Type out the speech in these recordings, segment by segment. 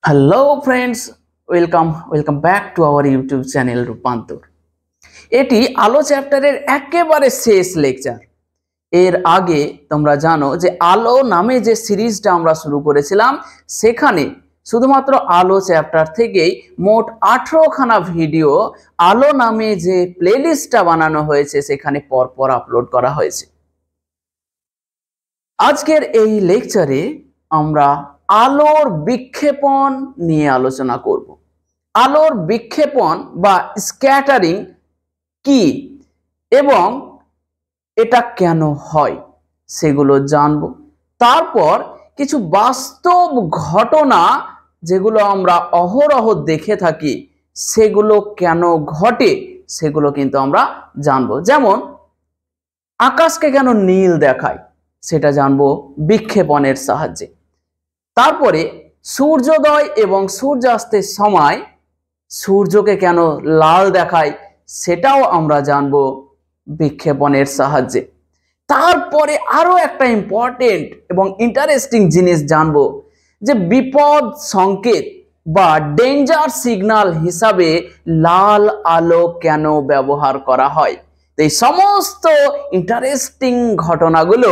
Hello friends, welcome back to our YouTube channel রূপান্তর। এটি আলো চ্যাপ্টারের একেবারে শেষ লেকচার। এর আগে তোমরা জানো যে আলো নামে যে সিরিজটা আমরা শুরু করেছিলাম, সেখানে শুধুমাত্র আলো চ্যাপ্টার থেকেই মোট 18খানা ভিডিও আলো নামে যে প্লেলিস্টটা বানানো হয়েছে সেখানে পরপর আপলোড করা হয়েছে। আজকের এই লেকচারে আমরা আলোর বিক্ষেপণ নিয়ে আলোচনা করব। আলোর বিক্ষেপণ বা স্ক্যাটারিং কি এবং এটা কেন হয় সেগুলো জানব। তারপর কিছু বাস্তব ঘটনা যেগুলো আমরা অহরহ দেখে থাকি সেগুলো কেন ঘটে সেগুলো কিন্তু আমরা জানব। যেমন আকাশকে কেন নীল দেখায় সেটা জানবো বিক্ষেপণের সাহায্যে। তারপরে সূর্যোদয় এবং সূর্যাস্তের সময় সূর্যকে কেন লাল দেখায় সেটাও আমরা জানবো বিক্ষেপণের সাহায্যে। তারপরে আরো একটা ইম্পর্টেন্ট এবং ইন্টারেস্টিং জিনিস জানবো যে বিপদ সংকেত বা ডেঞ্জার সিগন্যাল হিসাবে লাল আলো কেন ব্যবহার করা হয়। এই সমস্ত ইন্টারেস্টিং ঘটনাগুলো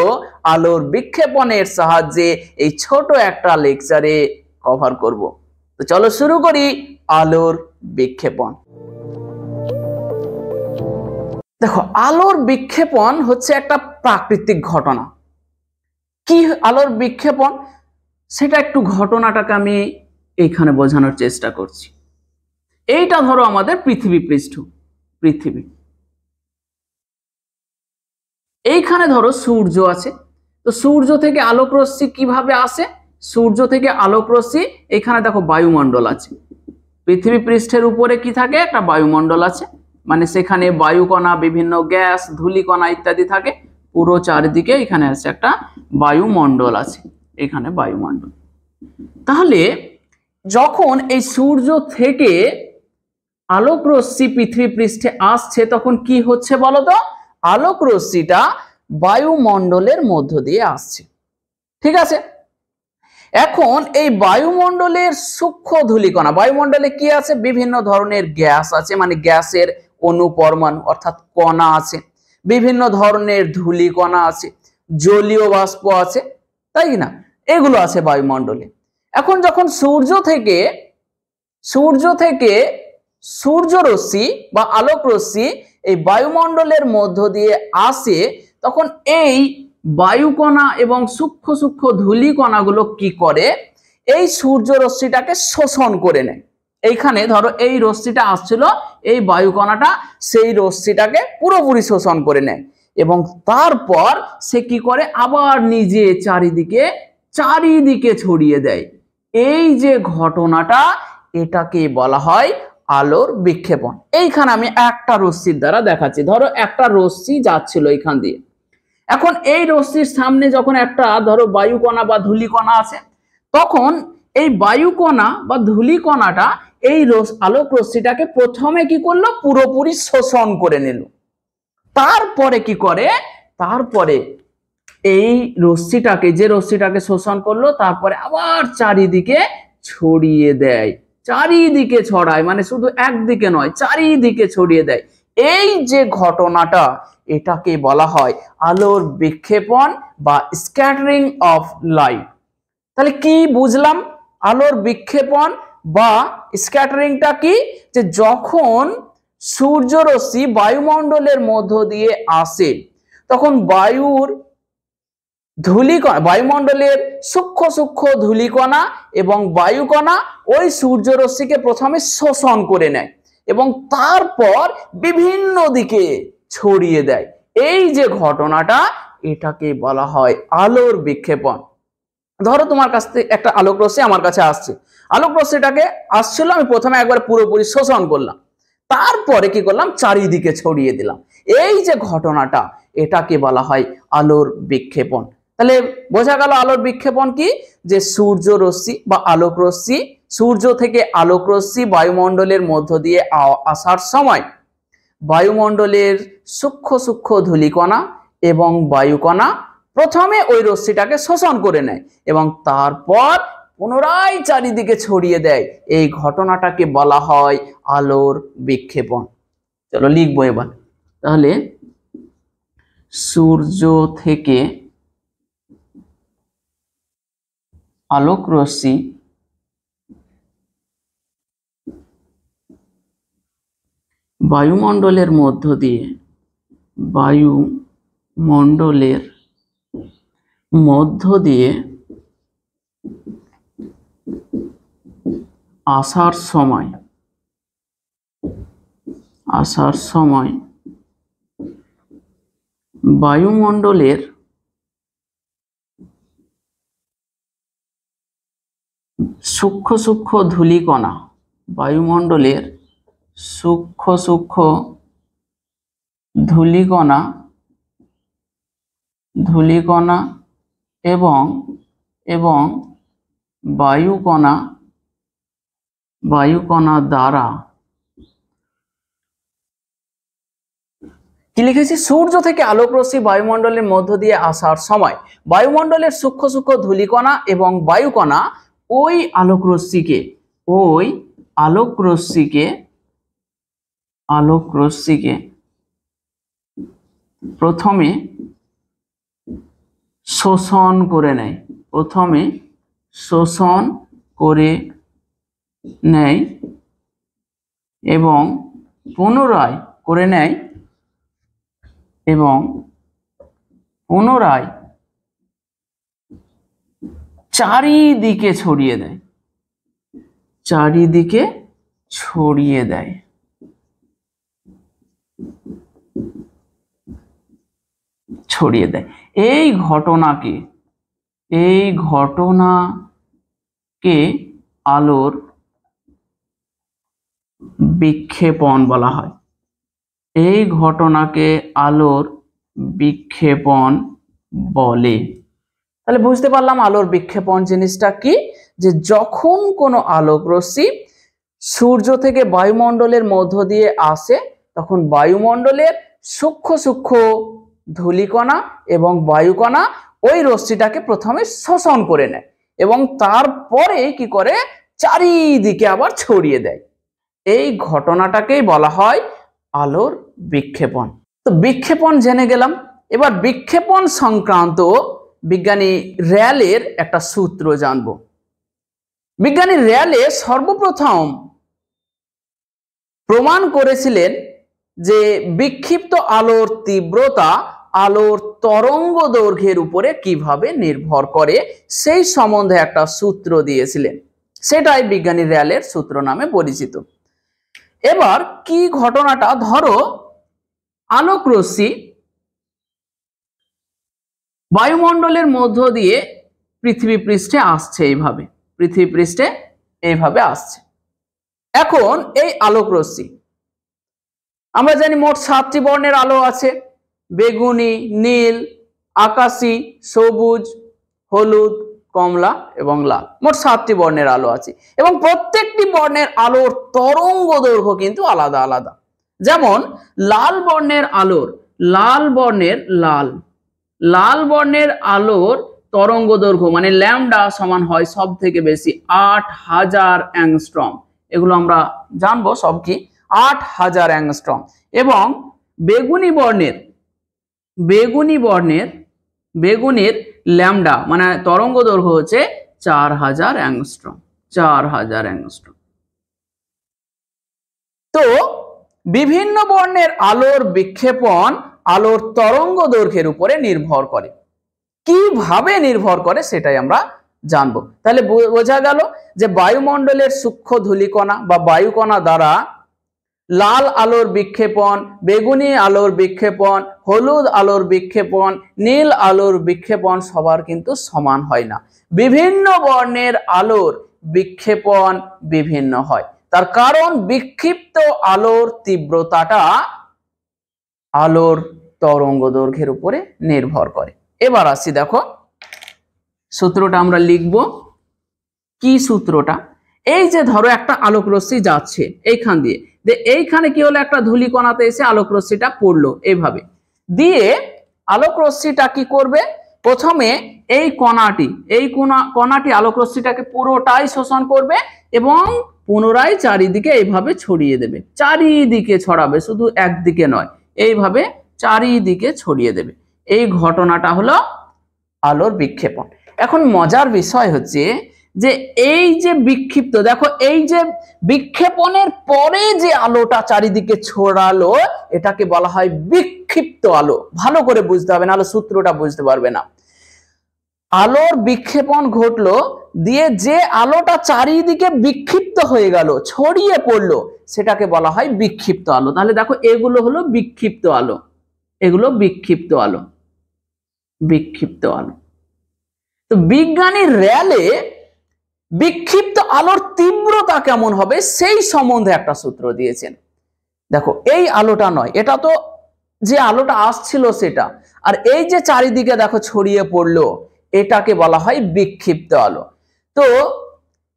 আলোর বিক্ষেপণের সাহায্যে এই ছোট একটা লেকচারে কভার করব। তো চলো শুরু করি আলোর বিক্ষেপণ। দেখো, আলোর বিক্ষেপণ হচ্ছে একটা প্রাকৃতিক ঘটনা। কি আলোর বিক্ষেপণ সেটা একটু ঘটনাটাকে আমি এইখানে বোঝানোর চেষ্টা করছি। এইটা ধরো আমাদের পৃথিবী পৃষ্ঠ, পৃথিবী। এইখানে ধরো সূর্য আছে, তো সূর্য থেকে আলোক রশ্মি কিভাবে আসে? সূর্য থেকে আলোক রশ্মি, এখানে দেখো বায়ুমণ্ডল আছে, পৃথিবী পৃষ্ঠের উপরে কি থাকে? একটা বায়ুমণ্ডল আছে, মানে সেখানে বায়ুকণা, বিভিন্ন গ্যাস, ধূলিকণা ইত্যাদি থাকে। পুরো চারিদিকে এখানে আছে একটা বায়ুমণ্ডল আছে, এখানে বায়ুমণ্ডল। তাহলে যখন এই সূর্য থেকে আলোক রশ্মি পৃথিবী পৃষ্ঠে আসছে তখন কি হচ্ছে বলো তো? আলোক রশ্মিটা বায়ুমণ্ডলের মধ্য দিয়ে আসছে, ঠিক আছে? এখন এই বায়ুমণ্ডলের সূক্ষ্ম ধূলিকণা, বায়ুমণ্ডলে কি আছে? বিভিন্ন ধরনের গ্যাস আছে, মানে গ্যাসের অণু, পরমাণু অর্থাৎ কণা আছে, বিভিন্ন ধরনের ধূলিকণা আছে, জলীয় বাষ্প আছে, তাই না? এগুলো আছে বায়ুমণ্ডলে। এখন যখন সূর্য থেকে সূর্য রশ্মি বা আলোক রশ্মি এই বায়ুমণ্ডলের মধ্য দিয়ে আসে, তখন এই বায়ুকণা এবং সূক্ষ্ম সূক্ষ্ম ধূলিকণাগুলো কি করে? এই সূর্য রশ্মিটাকে শোষণ করে নেয়। এইখানে ধরো এই রশ্মিটা আসছিল, এই বায়ুকণাটা সেই রশ্মিটাকে পুরোপুরি শোষণ করে নেয় এবং তারপর সে কি করে? আবার নিজে চারিদিকে ছড়িয়ে দেয়। এই যে ঘটনাটা, এটাকে বলা হয় আলোর বিক্ষেপণ। এইখানে আমি একটা রশ্মির দ্বারা দেখাচ্ছি। ধরো একটা রশ্মি যাচ্ছিল এখান দিয়ে, এখন এই রশ্মির সামনে যখন একটা ধরো বায়ুকণা বা ধূলিকণা আছে, তখন এই বায়ুকণা বা ধূলিকণাটা এই আলোক রশ্মিটাকে প্রথমে কি করলো? পুরোপুরি শোষণ করে নিল। তারপরে কি করে? তারপরে এই রশ্মিটাকে, যে রশ্মিটাকে শোষণ করলো, তারপরে আবার চারিদিকে ছড়িয়ে দেয়। চারিদিকে ছড়ায়, মানে শুধু একদিকে নয়, চারিদিকে ছড়িয়ে দেয়। এই যে ঘটনাটা, এটাকে বলা হয় আলোর বিক্ষেপণ বা স্ক্যাটারিং অফ লাইট। তাহলে কি বুঝলাম আলোর বিক্ষেপণ বা স্ক্যাটারিংটা কি? যে যখন সূর্য রশ্মি বায়ুমণ্ডলের মধ্য দিয়ে আসে, তখন বায়ুমণ্ডলের সূক্ষ্ম সূক্ষ্ম ধূলিকণা এবং বায়ুকণা ওই সূর্য রশ্মিকে প্রথমে শোষণ করে নেয় এবং তারপর বিভিন্ন দিকে ছড়িয়ে দেয়। এই যে ঘটনাটা, এটাকে বলা হয় আলোর বিক্ষেপণ। ধরো তোমার কাছ থেকে একটা আলোক রশ্মি আমার কাছে আসছে, আলোক রশ্মিটাকে আসছিল, আমি প্রথমে একবার পুরোপুরি শোষণ করলাম, তারপরে কি করলাম? চারিদিকে ছড়িয়ে দিলাম। এই যে ঘটনাটা, এটাকে বলা হয় আলোর বিক্ষেপণ। তাহলে বোঝা গেল আলোর বিক্ষেপণ কি? যে সূর্য রশ্মি বা আলোক রশ্মি, সূর্য থেকে আলোক রশ্মি বায়ুমণ্ডলের মধ্য দিয়ে আসার সময় বায়ুমণ্ডলের সূক্ষ্ম সূক্ষ্ম ধূলিকণা এবং বায়ুকণা প্রথমে ওই রশ্মিটাকে শোষণ করে নেয় এবং তারপর পুনরায় চারিদিকে ছড়িয়ে দেয়, এই ঘটনাটাকে বলা হয় আলোর বিক্ষেপণ। চলো লিখবো এবার। তাহলে সূর্য থেকে আলোক রশ্মি বায়ুমণ্ডলের মধ্য দিয়ে আসার সময় বায়ুমণ্ডলের সূক্ষ্ম ধূলিকণা এবং বায়ুকণা দ্বারা, কি লিখেছি, সূর্য থেকে আলোক রশ্মি বায়ুমণ্ডলের মধ্য দিয়ে আসার সময় বায়ুমণ্ডলের সূক্ষ্ম ধূলিকণা এবং বায়ুকণা ওই আলোক রশ্মিকে প্রথমে শোষণ করে নেয় এবং পুনরায় চারিদিকে ছড়িয়ে দেয়। এই ঘটনাকে আলোর বিক্ষেপণ বলা হয়। বলে। তাহলে বুঝতে পারলাম আলোর বিক্ষেপণ জিনিসটা কি, যে যখন কোনো আলোক রশ্মি সূর্য থেকে বায়ুমণ্ডলের মধ্য দিয়ে আসে তখন বায়ুমণ্ডলের সূক্ষ্ম ধূলিকণা এবং বায়ুকণা ওই রশ্মিটাকে প্রথমে শোষণ করে নেয় এবং তারপরে কি করে, চারিদিকে আবার ছড়িয়ে দেয়। এই ঘটনাটাকেই বলা হয় আলোর বিক্ষেপণ। তো বিক্ষেপণ জেনে গেলাম। এবার বিক্ষেপণ সংক্রান্ত বিজ্ঞানী র্যালের একটা সূত্র জানব। বিজ্ঞানী র্যালে সর্বপ্রথম প্রমাণ করেছিলেন যে বিক্ষিপ্ত আলোর তীব্রতা আলোর তরঙ্গ দৈর্ঘ্যের উপরে কিভাবে নির্ভর করে সেই সম্বন্ধে একটা সূত্র দিয়েছিলেন, সেটাই বিজ্ঞানী র্যালের সূত্র নামে পরিচিত। এবার কি ঘটনাটা, ধরো আলোক রশ্মি বায়ুমণ্ডলের মধ্য দিয়ে পৃথিবী পৃষ্ঠে এইভাবে আসছে। এখন এই আলোক রশ্মি, আমরা জানি মোট 7টি বর্ণের আলো আছে, বেগুনি, নীল, আকাশী, সবুজ, হলুদ, কমলা এবং লাল। মোট 7টি বর্ণের আলো আছে এবং প্রত্যেকটি বর্ণের আলোর তরঙ্গ দৈর্ঘ্য কিন্তু আলাদা আলাদা। যেমন লাল বর্ণের আলোর তরঙ্গ দৈর্ঘ্য মানে ল্যামডা সমান হয় সব থেকে বেশি 8000 অ্যাংস্ট্রম। এগুলো আমরা জানবো সব কি, 8000 অ্যাংস্ট্রম। এবং বেগুনির ল্যামডা মানে তরঙ্গ দৈর্ঘ্য হচ্ছে 4000 অ্যাংস্ট্রম। তো বিভিন্ন বর্ণের আলোর বিক্ষেপণ আলোর তরঙ্গ দৈর্ঘ্যের উপরে নির্ভর করে। কিভাবে নির্ভর করে সেটাই আমরা জানবো। তাহলে বোঝা গেল যে বায়ুমণ্ডলের সূক্ষ্ম ধূলিকণা বা বায়ুকণা দ্বারা লাল আলোর বিক্ষেপণ, বেগুনি আলোর বিক্ষেপণ, হলুদ আলোর বিক্ষেপণ, নীল আলোর বিক্ষেপণ সবার কিন্তু সমান হয় না। বিভিন্ন বর্ণের আলোর বিক্ষেপণ বিভিন্ন হয়। তার কারণ বিক্ষিপ্ত আলোর তীব্রতাটা আলোর তরঙ্গ দৈর্ঘ্যের উপরে নির্ভর করে। এবার আসি, দেখো সূত্রটা আমরা লিখব। কি সূত্রটা, এই যে ধরো একটা আলোক রশ্মি যাচ্ছে এইখান দিয়ে, এইখানে কি হলো, একটা ধূলিকণাতে এসে আলোক রশ্মিটা পড়লো, এইভাবে দিয়ে আলোক রশ্মিটা কি করবে, প্রথমে এই কণাটি আলোক রশ্মিটাকে পুরোটাই শোষণ করবে এবং পুনরায় চারিদিকে এইভাবে ছড়িয়ে দেবে, চারিদিকে ছড়াবে, শুধু একদিকে নয়, এইভাবে চারিদিকে ছড়িয়ে দেবে। এই ঘটনাটা হলো আলোর বিক্ষেপণ। এখন মজার বিষয় হচ্ছে যে এই যে বিক্ষিপ্ত, দেখো এই যে বিক্ষেপণের পরে যে আলোটা চারিদিকে ছড়ালো এটাকে বলা হয় বিক্ষিপ্ত আলো। ভালো করে বুঝতে হবে, নাহলে সূত্রটা বুঝতে পারবে না। আলোর বিক্ষেপণ ঘটলো, দিয়ে যে আলোটা চারিদিকে বিক্ষিপ্ত হয়ে গেল, ছড়িয়ে পড়লো, সেটাকে বলা হয় বিক্ষিপ্ত আলো। তাহলে দেখো এগুলো হলো বিক্ষিপ্ত আলো, এগুলো বিক্ষিপ্ত আলো, বিক্ষিপ্ত আলো। তো বিজ্ঞানী র্যালে বিক্ষিপ্ত আলোর তীব্রতা কেমন হবে সেই সম্বন্ধে একটা সূত্র দিয়েছেন। দেখো এই আলোটা নয়, এটা তো যে আলোটা আসছিল সেটা, আর এই যে চারিদিকে দেখো ছড়িয়ে পড়লো এটাকে বলা হয় বিক্ষিপ্ত আলো। তো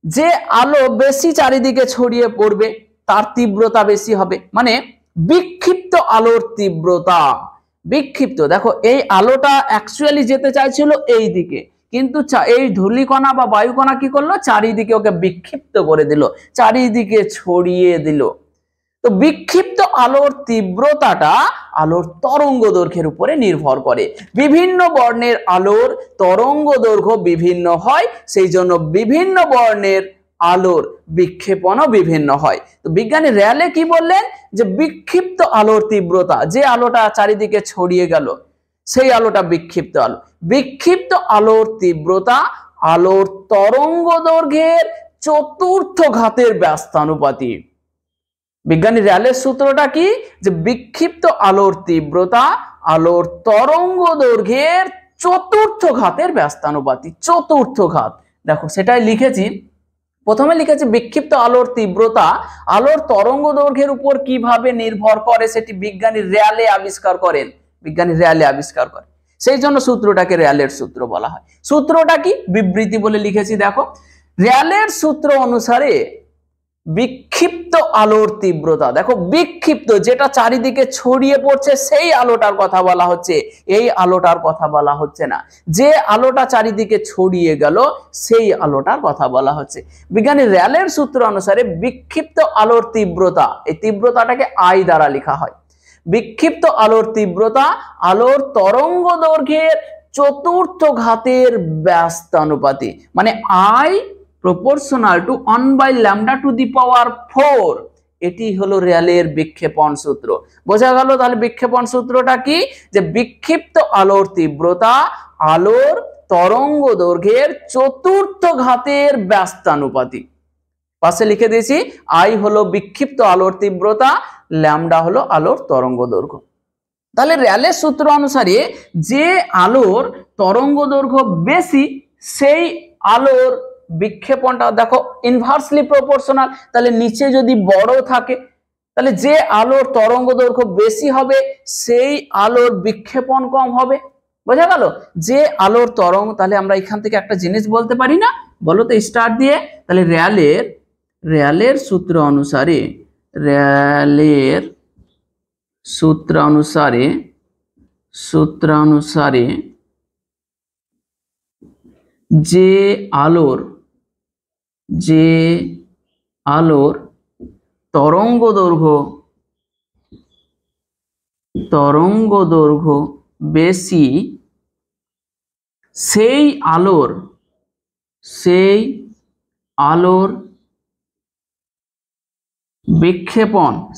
যে আলো বেশি চারিদিকে ছড়িয়ে পড়বে তার তীব্রতা বেশি হবে, মানে বিক্ষিপ্ত আলোর তীব্রতা। বিক্ষিপ্ত, দেখো এই আলোটা অ্যাকচুয়ালি যেতে চাইছিল এই দিকে, কিন্তু এই ধূলিকণা বা বায়ুকণা কি করলো, চারিদিকে ওকে বিক্ষিপ্ত করে দিল, চারিদিকে ছড়িয়ে দিল। তো বিক্ষিপ্ত আলোর তীব্রতাটা আলোর তরঙ্গ দৈর্ঘ্যের উপরে নির্ভর করে। বিভিন্ন বর্ণের আলোর তরঙ্গ দৈর্ঘ্য বিভিন্ন হয়, সেই জন্য বিভিন্ন বর্ণের আলোর বিক্ষেপণও বিভিন্ন হয়। তো বিজ্ঞানী র্যালে কি বললেন, যে বিক্ষিপ্ত আলোর তীব্রতা, যে আলোটা চারিদিকে ছড়িয়ে গেল সেই আলোটা বিক্ষিপ্ত আলো। বিক্ষিপ্ত আলোর তীব্রতা আলোর তরঙ্গ দৈর্ঘ্যের চতুর্থ ঘাতের ব্যস্তানুপাতিক। বিজ্ঞানী র্যালের সূত্রটা কি, যে বিক্ষিপ্ত আলোর তীব্রতা আলোর তরঙ্গ দৈর্ঘ্যের চতুর্থ ঘাতের ব্যস্তানুপাতিক। চতুর্থ ঘাত, দেখো সেটাই লিখেছি। প্রথমে লিখেছি বিক্ষিপ্ত আলোর তীব্রতা আলোর তরঙ্গ দৈর্ঘ্যের উপর কিভাবে নির্ভর করে সেটি বিজ্ঞানী র্যালে আবিষ্কার করেন, বিজ্ঞানী র্যালে আবিষ্কার করেন, সেই জন্য সূত্রটাকে র্যালের সূত্র বলা হয়। সূত্রটা কি, বিবৃতি বলে লিখেছি। দেখো র্যালের সূত্র অনুসারে বিক্ষিপ্ত আলোর তীব্রতা, দেখো বিক্ষিপ্ত যেটা চারিদিকে ছড়িয়ে পড়ছে সেই আলোটার কথা বলা হচ্ছে, এই আলোটার কথা বলা হচ্ছে না। যে আলোটা চারিদিকে ছড়িয়ে গেল সেই আলোটার কথা বলা হচ্ছে। বিজ্ঞানী র্যালের সূত্র অনুসারে বিক্ষিপ্ত আলোর তীব্রতা, এই তীব্রতাটাকে আই দ্বারা লেখা হয়। বিক্ষিপ্ত আলোর তীব্রতা আলোর তরঙ্গ দৈর্ঘ্যের চতুর্থ ঘাতের ব্যস্তানুপাতিক, মানে আই proportional to 1/λ⁴। এটি হলো র্যালের বিক্ষেপণ সূত্র। বোঝা গেল তাহলে বিক্ষেপণ সূত্রটা কি, যে বিক্ষিপ্ত আলোর তীব্রতা আলোর তরঙ্গ দৈর্ঘ্যের চতুর্থ ঘাতের ব্যস্তানুপাতিক। পাশে লিখে দিয়েছি আই হলো বিক্ষিপ্ত আলোর তীব্রতা, ল্যামডা হলো আলোর তরঙ্গ দৈর্ঘ্য। তাহলে র্যালের সূত্র অনুসারে যে আলোর তরঙ্গ দৈর্ঘ্য বেশি সেই আলোর বিক্ষেপণটা দেখো ইনভার্সলি প্রপোর্শনাল। তাহলে নিচে যদি বড় থাকে তাহলে যে আলোর তরঙ্গ দৈর্ঘ্য বেশি হবে সেই আলোর বিক্ষেপণ কম হবে। বোঝা গেল, যে আলোর তরঙ্গ, তাহলে আমরা এখান থেকে একটা জিনিস বলতে পারি না, বলো তো স্টার দিয়ে। তাহলে র্যালের সূত্র অনুসারে যে আলোর তরঙ্গ দৈর্ঘ্য বেশি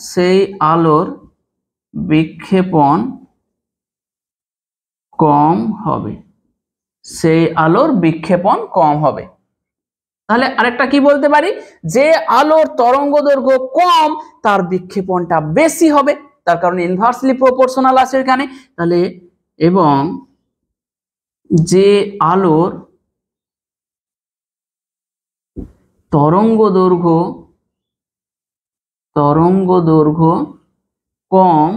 সেই আলোর বিক্ষেপণ কম হবে, সেই আলোর বিক্ষেপণ কম হবে। তাহলে আরেকটা কি বলতে পারি, যে আলোর তরঙ্গ দৈর্ঘ্য কম তার বিক্ষেপণটা বেশি হবে, তার কারণ ইনভার্সলি প্রপোর্শনাল আছে এখানে। তাহলে এবং যে আলোর তরঙ্গ দৈর্ঘ্য কম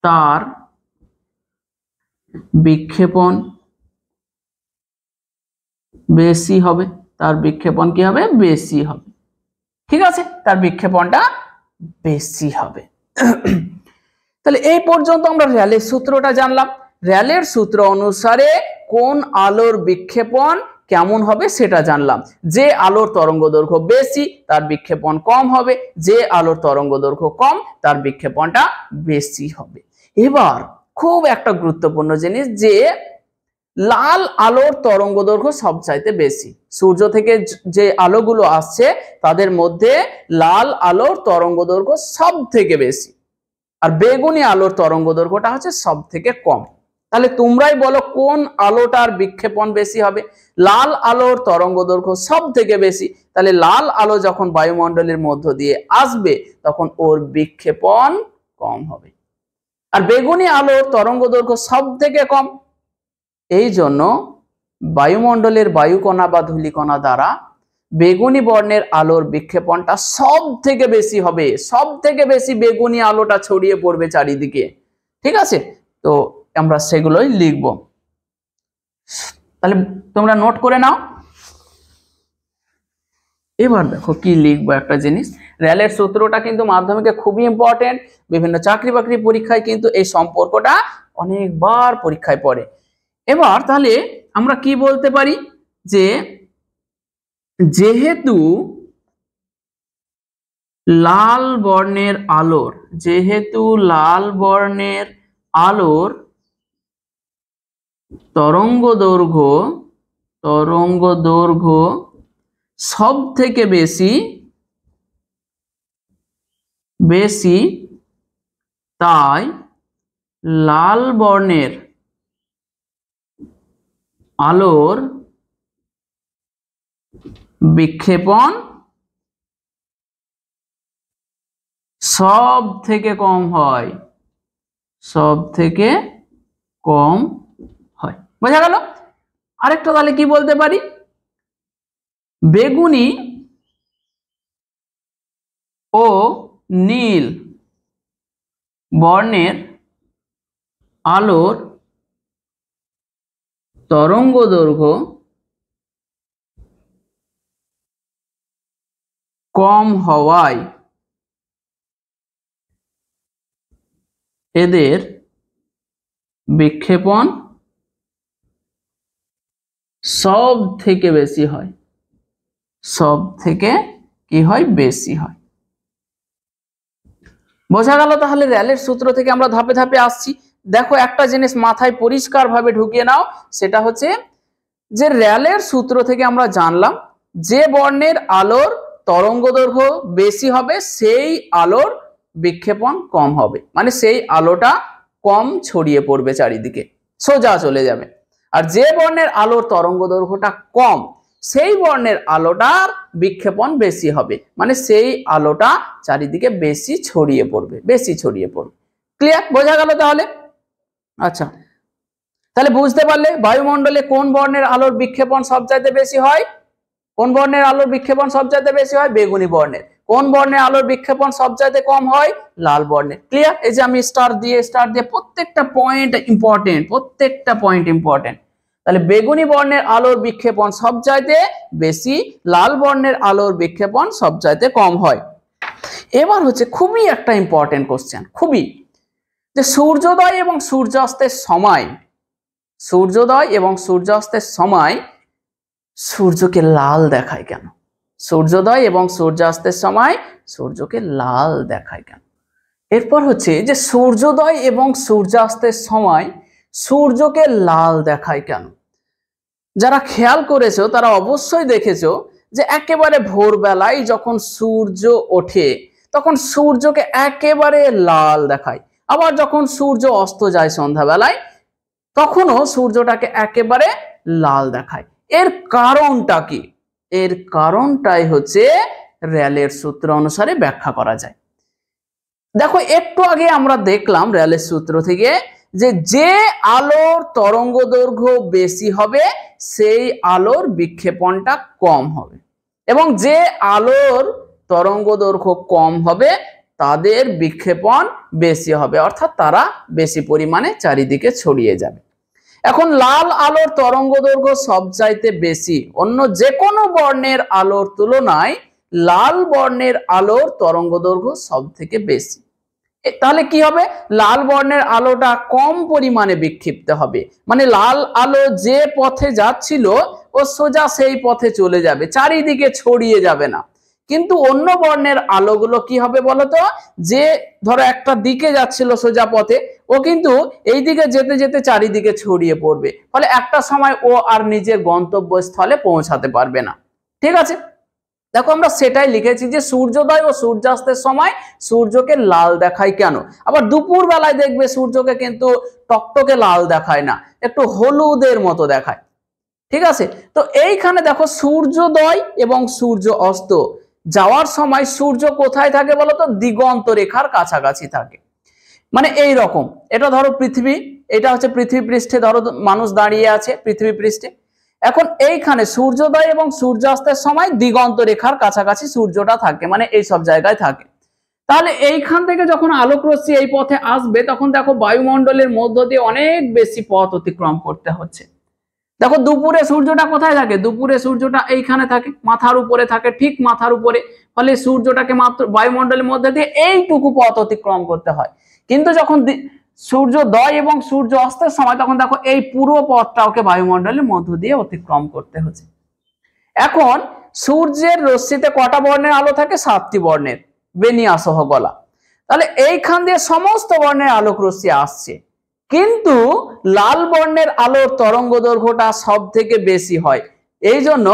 তার বিক্ষেপণ বেশি হবে, তার বিক্ষেপণ কি হবে, বেশি হবে। ঠিক আছে, তার বিক্ষেপণটা বেশি হবে। তাহলে এই পর্যন্ত আমরা র্যালের সূত্রটা জানলাম। র্যালের সূত্র অনুসারে কোন আলোর বিক্ষেপণ কেমন হবে সেটা জানলাম। যে আলোর তরঙ্গদৈর্ঘ্য বেশি তার বিক্ষেপণ কম হবে, যে আলোর তরঙ্গদৈর্ঘ্য কম তার বিক্ষেপণটা বেশি হবে। এবার খুব একটা গুরুত্বপূর্ণ জিনিস, যে লাল আলোর তরঙ্গদৈর্ঘ্য সবচাইতে বেশি। সূর্য থেকে যে আলোগুলো আসছে তাদের মধ্যে লাল আলোর তরঙ্গদৈর্ঘ্য সব থেকে বেশি, আর বেগুনি আলোর তরঙ্গদৈর্ঘ্যটা হচ্ছে সব থেকে কম। তাহলে তোমরাই বলো কোন আলোটার বিক্ষেপণ বেশি হবে? লাল আলোর তরঙ্গদৈর্ঘ্য সব থেকে বেশি, তাহলে লাল আলো যখন বায়ুমণ্ডলের মধ্য দিয়ে আসবে তখন ওর বিক্ষেপণ কম হবে। আর বেগুনি আলোর তরঙ্গদৈর্ঘ্য সব থেকে কম, এই জন্য বায়ুমণ্ডলের বায়ুকণা বা ধূলিকণা দ্বারা বেগুনি বর্ণের আলোর বিক্ষেপণটা সব থেকে বেশি হবে, সব থেকে বেশি বেগুনি আলোটা ছড়িয়ে পড়বে চারিদিকে। ঠিক আছে, তো আমরা সেগুলোই লিখব। তাহলে তোমরা নোট করে নাও। এবার দেখো কি লিখবো একটা জিনিস। র্যালের সূত্রটা কিন্তু মাধ্যমিকে খুবই ইম্পর্টেন্ট, বিভিন্ন চাকরি বাকরি পরীক্ষায় কিন্তু এই সম্পর্কটা অনেকবার পরীক্ষায় পড়ে। এবার তাহলে আমরা কি বলতে পারি, যে যেহেতু লাল বর্ণের আলোর তরঙ্গদৈর্ঘ্য সব থেকে বেশি, তাই লাল বর্ণের আলোর বিক্ষেপণ সব থেকে কম হয়, বোঝা গেল? আরেকটা তাহলে কি বলতে পারি, বেগুনি ও নীল বর্ণের আলোর তরঙ্গদৈর্ঘ্য কম হওয়ায় এদের বিক্ষেপণ সব থেকে বেশি হয়, বেশি হয়। বোঝা গেল? তাহলে র্যালের সূত্র থেকে আমরা ধাপে ধাপে আসছি। দেখো একটা জিনিস মাথায় পরিষ্কারভাবে ঢুকিয়ে নাও, সেটা হচ্ছে যে র্যালের সূত্র থেকে আমরা জানলাম যে বর্ণের আলোর তরঙ্গদৈর্ঘ্য বেশি হবে সেই আলোর বিক্ষেপণ কম হবে, মানে সেই আলোটা কম ছড়িয়ে পড়বে চারিদিকে, সোজা চলে যাবে। আর যে বর্ণের আলোর তরঙ্গদৈর্ঘ্যটা কম সেই বর্ণের আলোটার বিক্ষেপণ বেশি হবে, মানে সেই আলোটা চারিদিকে বেশি ছড়িয়ে পড়বে। ক্লিয়ার? বোঝা গেল তাহলে? আচ্ছা, তাহলে বুঝতে পারলে বায়ুমণ্ডলে কোন বর্ণের আলোর বিক্ষেপণ সবচাইতে বেশি হয়? কোন বর্ণের আলোর বিক্ষেপণ সবচাইতে বেশি হয়? বেগুনি বর্ণের। কোন বর্ণের আলোর বিক্ষেপণ সবচাইতে কম হয়? লাল বর্ণের। ক্লিয়ার? এই যে আমি স্টার দিয়ে প্রত্যেকটা পয়েন্ট ইম্পর্টেন্ট। তাহলে বেগুনি বর্ণের আলোর বিক্ষেপণ সবচাইতে বেশি, লাল বর্ণের আলোর বিক্ষেপণ সবচাইতে কম হয়। এবার হচ্ছে খুবই একটা ইম্পর্টেন্ট কোশ্চেন, খুবই, যে সূর্যোদয় এবং সূর্যাস্তের সময় সূর্যকে লাল দেখায় কেন? সূর্যোদয় এবং সূর্যাস্তের সময় সূর্যকে লাল দেখায় কেন? এরপর হচ্ছে যে সূর্যোদয় এবং সূর্যাস্তের সময় সূর্যকে লাল দেখায় কেন? যারা খেয়াল করেছো তারা অবশ্যই দেখেছো যে একেবারে ভোরবেলায় যখন সূর্য ওঠে তখন সূর্যকে একেবারে লাল দেখায়, আবার যখন সূর্য অস্ত যায় সন্ধ্যাবেলায় তখনও সূর্যটাকে একেবারে লাল দেখায়। এর কারণটা কি? এর কারণটাই হচ্ছে র্যালের সূত্র অনুসারে ব্যাখ্যা করা যায়। দেখো একটু আগে আমরা দেখলাম র্যালের সূত্র থেকে যে আলোর তরঙ্গদৈর্ঘ্য বেশি হবে সেই আলোর বিক্ষেপণটা কম হবে, এবং যে আলোর তরঙ্গদৈর্ঘ্য কম হবে তাদের বিক্ষেপণ বেশি হবে, অর্থাৎ তারা বেশি পরিমাণে চারিদিকে ছড়িয়ে যাবে। এখন লাল আলোর তরঙ্গদৈর্ঘ্য সবচাইতে বেশি, অন্য যে কোনো বর্ণের আলোর তুলনায় লাল বর্ণের আলোর তরঙ্গদৈর্ঘ্য সব থেকে বেশি। তাহলে কি হবে, লাল বর্ণের আলোটা কম পরিমাণে বিক্ষিপ্ত হবে, মানে লাল আলো যে পথে যাচ্ছিল ও সোজা সেই পথে চলে যাবে, চারিদিকে ছড়িয়ে যাবে না। কিন্তু অন্য বর্ণের আলোগুলো কি হবে বলতো, যে ধরো একটা দিকে যাচ্ছিল সোজা পথে, ও কিন্তু এই দিকে যেতে যেতে চারিদিকে ছড়িয়ে পড়বে, ফলে একটা সময় ও আর নিজের গন্তব্যস্থলে পৌঁছাতে পারবে না। ঠিক আছে, দেখো আমরা সেটাই লিখেছি যে সূর্যোদয় ও সূর্যাস্তের সময় সূর্যকে লাল দেখায় কেন। আবার দুপুর বেলায় দেখবে সূর্যকে কিন্তু টকটকে লাল দেখায় না, একটু হলুদের মতো দেখায়। ঠিক আছে, তো এইখানে দেখো সূর্যোদয় এবং সূর্য অস্ত যাওয়ার সময় সূর্য কোথায় থাকে বলতো, দিগন্ত রেখার কাছাকাছি থাকে। মানে এই রকম, এটা ধরো পৃথিবী, এটা হচ্ছে পৃথিবী পৃষ্ঠে, ধরো মানুষ দাঁড়িয়ে আছে পৃথিবী পৃষ্ঠে। এখন এইখানে সূর্যোদয় এবং সূর্যাস্তের সময় দিগন্ত রেখার কাছাকাছি সূর্যটা থাকে, মানে এই সব জায়গায় থাকে। তাহলে এইখান থেকে যখন আলোক রশ্মি এই পথে আসবে, তখন দেখো বায়ুমণ্ডলের মধ্য দিয়ে অনেক বেশি পথ অতিক্রম করতে হচ্ছে। দেখো দুপুরে সূর্যটা কোথায় থাকে, দুপুরে সূর্যটা এইখানে থাকে, মাথার উপরে থাকে, ঠিক মাথার উপরে, ফলে সূর্যটাকে মাত্র বায়ুমণ্ডলের মধ্যে দিয়ে এইটুকু পথ অতিক্রম করতে হয়। কিন্তু যখন সূর্যোদয় এবং সূর্য অস্তের সময়, তখন দেখো এই পুরো পথটা ওকে বায়ুমণ্ডলের মধ্য দিয়ে অতিক্রম করতে হচ্ছে। এখন সূর্যের রশ্মিতে কটা বর্ণের আলো থাকে, 7টি বর্ণের, বেনিয়া সহ গলা। তাহলে এইখান দিয়ে সমস্ত বর্ণের আলোক রশ্মি আসছে, কিন্তু লাল বর্ণের আলোর তরঙ্গ দৈর্ঘ্যটা সব থেকে বেশি হয়। এই জন্য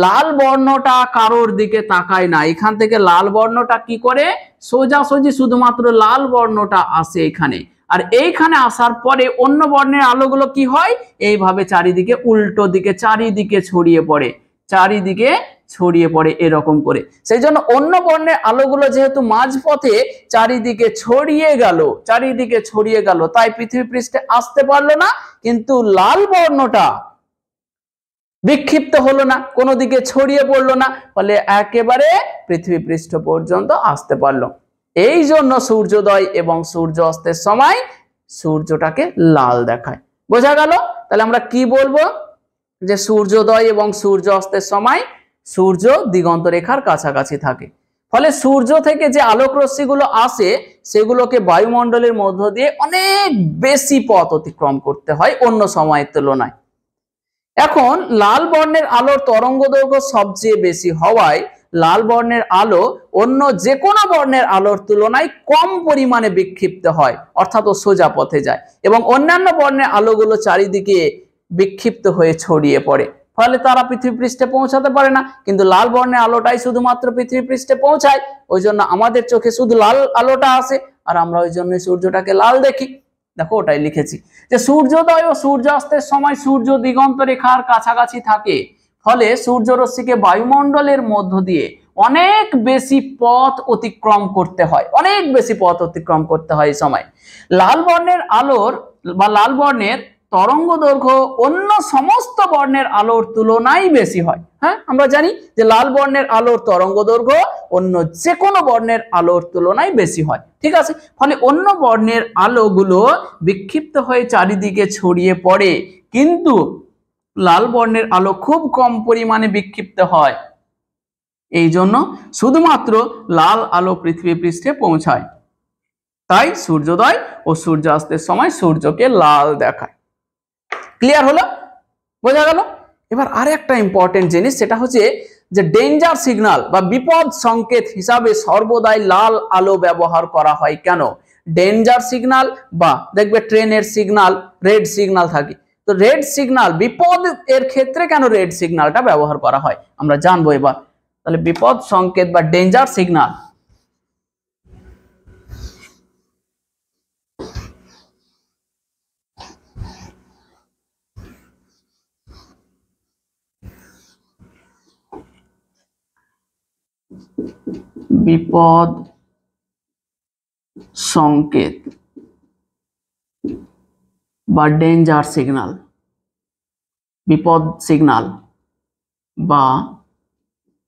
লাল বর্ণটা কারোর দিকে তাকায় না, এখান থেকে লাল বর্ণটা কি করে, সোজাসুজি শুধুমাত্র লাল বর্ণটা আসে এখানে, আর এইখানে আসার পরে অন্য বর্ণের আলোগুলো কি হয়, এইভাবে চারিদিকে উল্টো দিকে চারিদিকে ছড়িয়ে পড়ে, চারিদিকে ছড়িয়ে পড়ে এরকম করে। সেই জন্য অন্য বর্ণের আলোগুলো যেহেতু মাঝপথে চারিদিকে ছড়িয়ে গেল, চারিদিকে ছড়িয়ে গেল, তাই পৃথিবী পৃষ্ঠে আসতে পারলো না, কিন্তু লাল বর্ণটা বিক্ষিপ্ত হলো না, কোনো দিকে ছড়িয়ে পড়লো না, ফলে একেবারে পৃথিবী পৃষ্ঠ পর্যন্ত আসতে পারলো। এই জন্য সূর্যোদয় এবং সূর্য অস্তের সময় সূর্যটাকে লাল দেখায়। বোঝা গেল? তাহলে আমরা কি বলবো, যে সূর্যোদয় এবং সূর্য অস্তের সময় সূর্য দিগন্ত রেখার কাছাকাছি থাকে, ফলে সূর্য থেকে যে আলোক রশ্মিগুলো আসে সেগুলোকে বায়ুমণ্ডলের মধ্য দিয়ে অনেক বেশি পথ অতিক্রম করতে হয় অন্য সময়ের তুলনায়। এখন লাল বর্ণের আলোর তরঙ্গ দৈর্ঘ্য সবচেয়ে বেশি হওয়ায় লাল বর্ণের আলো অন্য যে কোনো বর্ণের আলোর তুলনায় কম পরিমাণে বিক্ষিপ্ত হয়, অর্থাৎ ও সোজা পথে যায়, এবং অন্যান্য বর্ণের আলোগুলো চারিদিকে বিক্ষিপ্ত হয়ে ছড়িয়ে পড়ে, ফলে তারা পৃথিবী পৃষ্ঠে পৌঁছাতে পারে না। কিন্তু লাল বর্ণের আলোটাই শুধুমাত্র পৃথিবী পৃষ্ঠে পৌঁছায়, ওই জন্য আমাদের চোখে শুধু লাল আলোটা আসে, আর আমরা ওই জন্য সূর্যটাকে লাল দেখি। দেখো ওটাই লিখেছি যে সূর্যোদয় ও সূর্যাস্তের সময় সূর্য দিগন্ত রেখার কাছাকাছি থাকে, ফলে সূর্যরশ্মিকে বায়ুমণ্ডলের মধ্য দিয়ে অনেক বেশি পথ অতিক্রম করতে হয়, অনেক বেশি পথ অতিক্রম করতে হয় এই সময়। লাল বর্ণের আলোর বা লাল বর্ণের তরঙ্গ দৈর্ঘ্য অন্য সমস্ত বর্ণের আলোর তুলনায় বেশি হয়। হ্যাঁ, আমরা জানি যে লাল বর্ণের আলোর তরঙ্গ দৈর্ঘ্য অন্য যে কোনো বর্ণের আলোর তুলনায় বেশি হয়। ঠিক আছে, ফলে অন্য বর্ণের আলোগুলো বিক্ষিপ্ত হয়ে চারিদিকে ছড়িয়ে পড়ে, কিন্তু লাল বর্ণের আলো খুব কম পরিমাণে বিক্ষিপ্ত হয়, এই জন্য শুধুমাত্র লাল আলো পৃথিবী পৃষ্ঠে পৌঁছায়। তাই সূর্যোদয় ও সূর্যাস্তের সময় সূর্যকে লাল দেখায়। ক্লিয়ার হলো? বোঝা গেল? এবার আরেকটা ইম্পর্টেন্ট জিনিস, সেটা হচ্ছে যে ডেঞ্জার সিগন্যাল বা বিপদ সংকেত হিসাবে সর্বদাই লাল আলো ব্যবহার করা হয় কেন? ডেঞ্জার সিগন্যাল বা দেখবে ট্রেনের সিগন্যাল রেড সিগন্যাল থাকে, তো রেড সিগন্যাল বিপদ এর ক্ষেত্রে কেন রেড সিগন্যালটা ব্যবহার করা হয় আমরা জানবো এবার। তাহলে বিপদ সংকেত বা ডেঞ্জার সিগন্যাল, বিপদ সংকেত বা ডেঞ্জার সিগন্যাল, বিপদ সিগন্যাল বা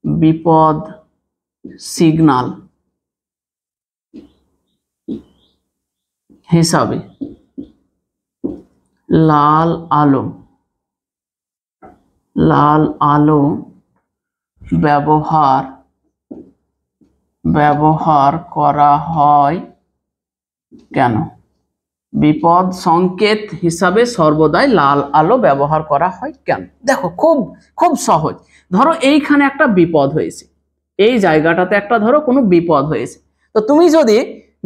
বিপদ সিগন্যাল হিসাবে লাল আলো ব্যবহার করা হয় কেন? বিপদ সংকেত হিসাবে সর্বদাই লাল আলো ব্যবহার করা হয় কেন? দেখো খুব খুব সহজ। ধরো এইখানে একটা বিপদ হয়েছে, এই জায়গাটাতে একটা ধরো কোনো বিপদ হয়েছে, তো তুমি যদি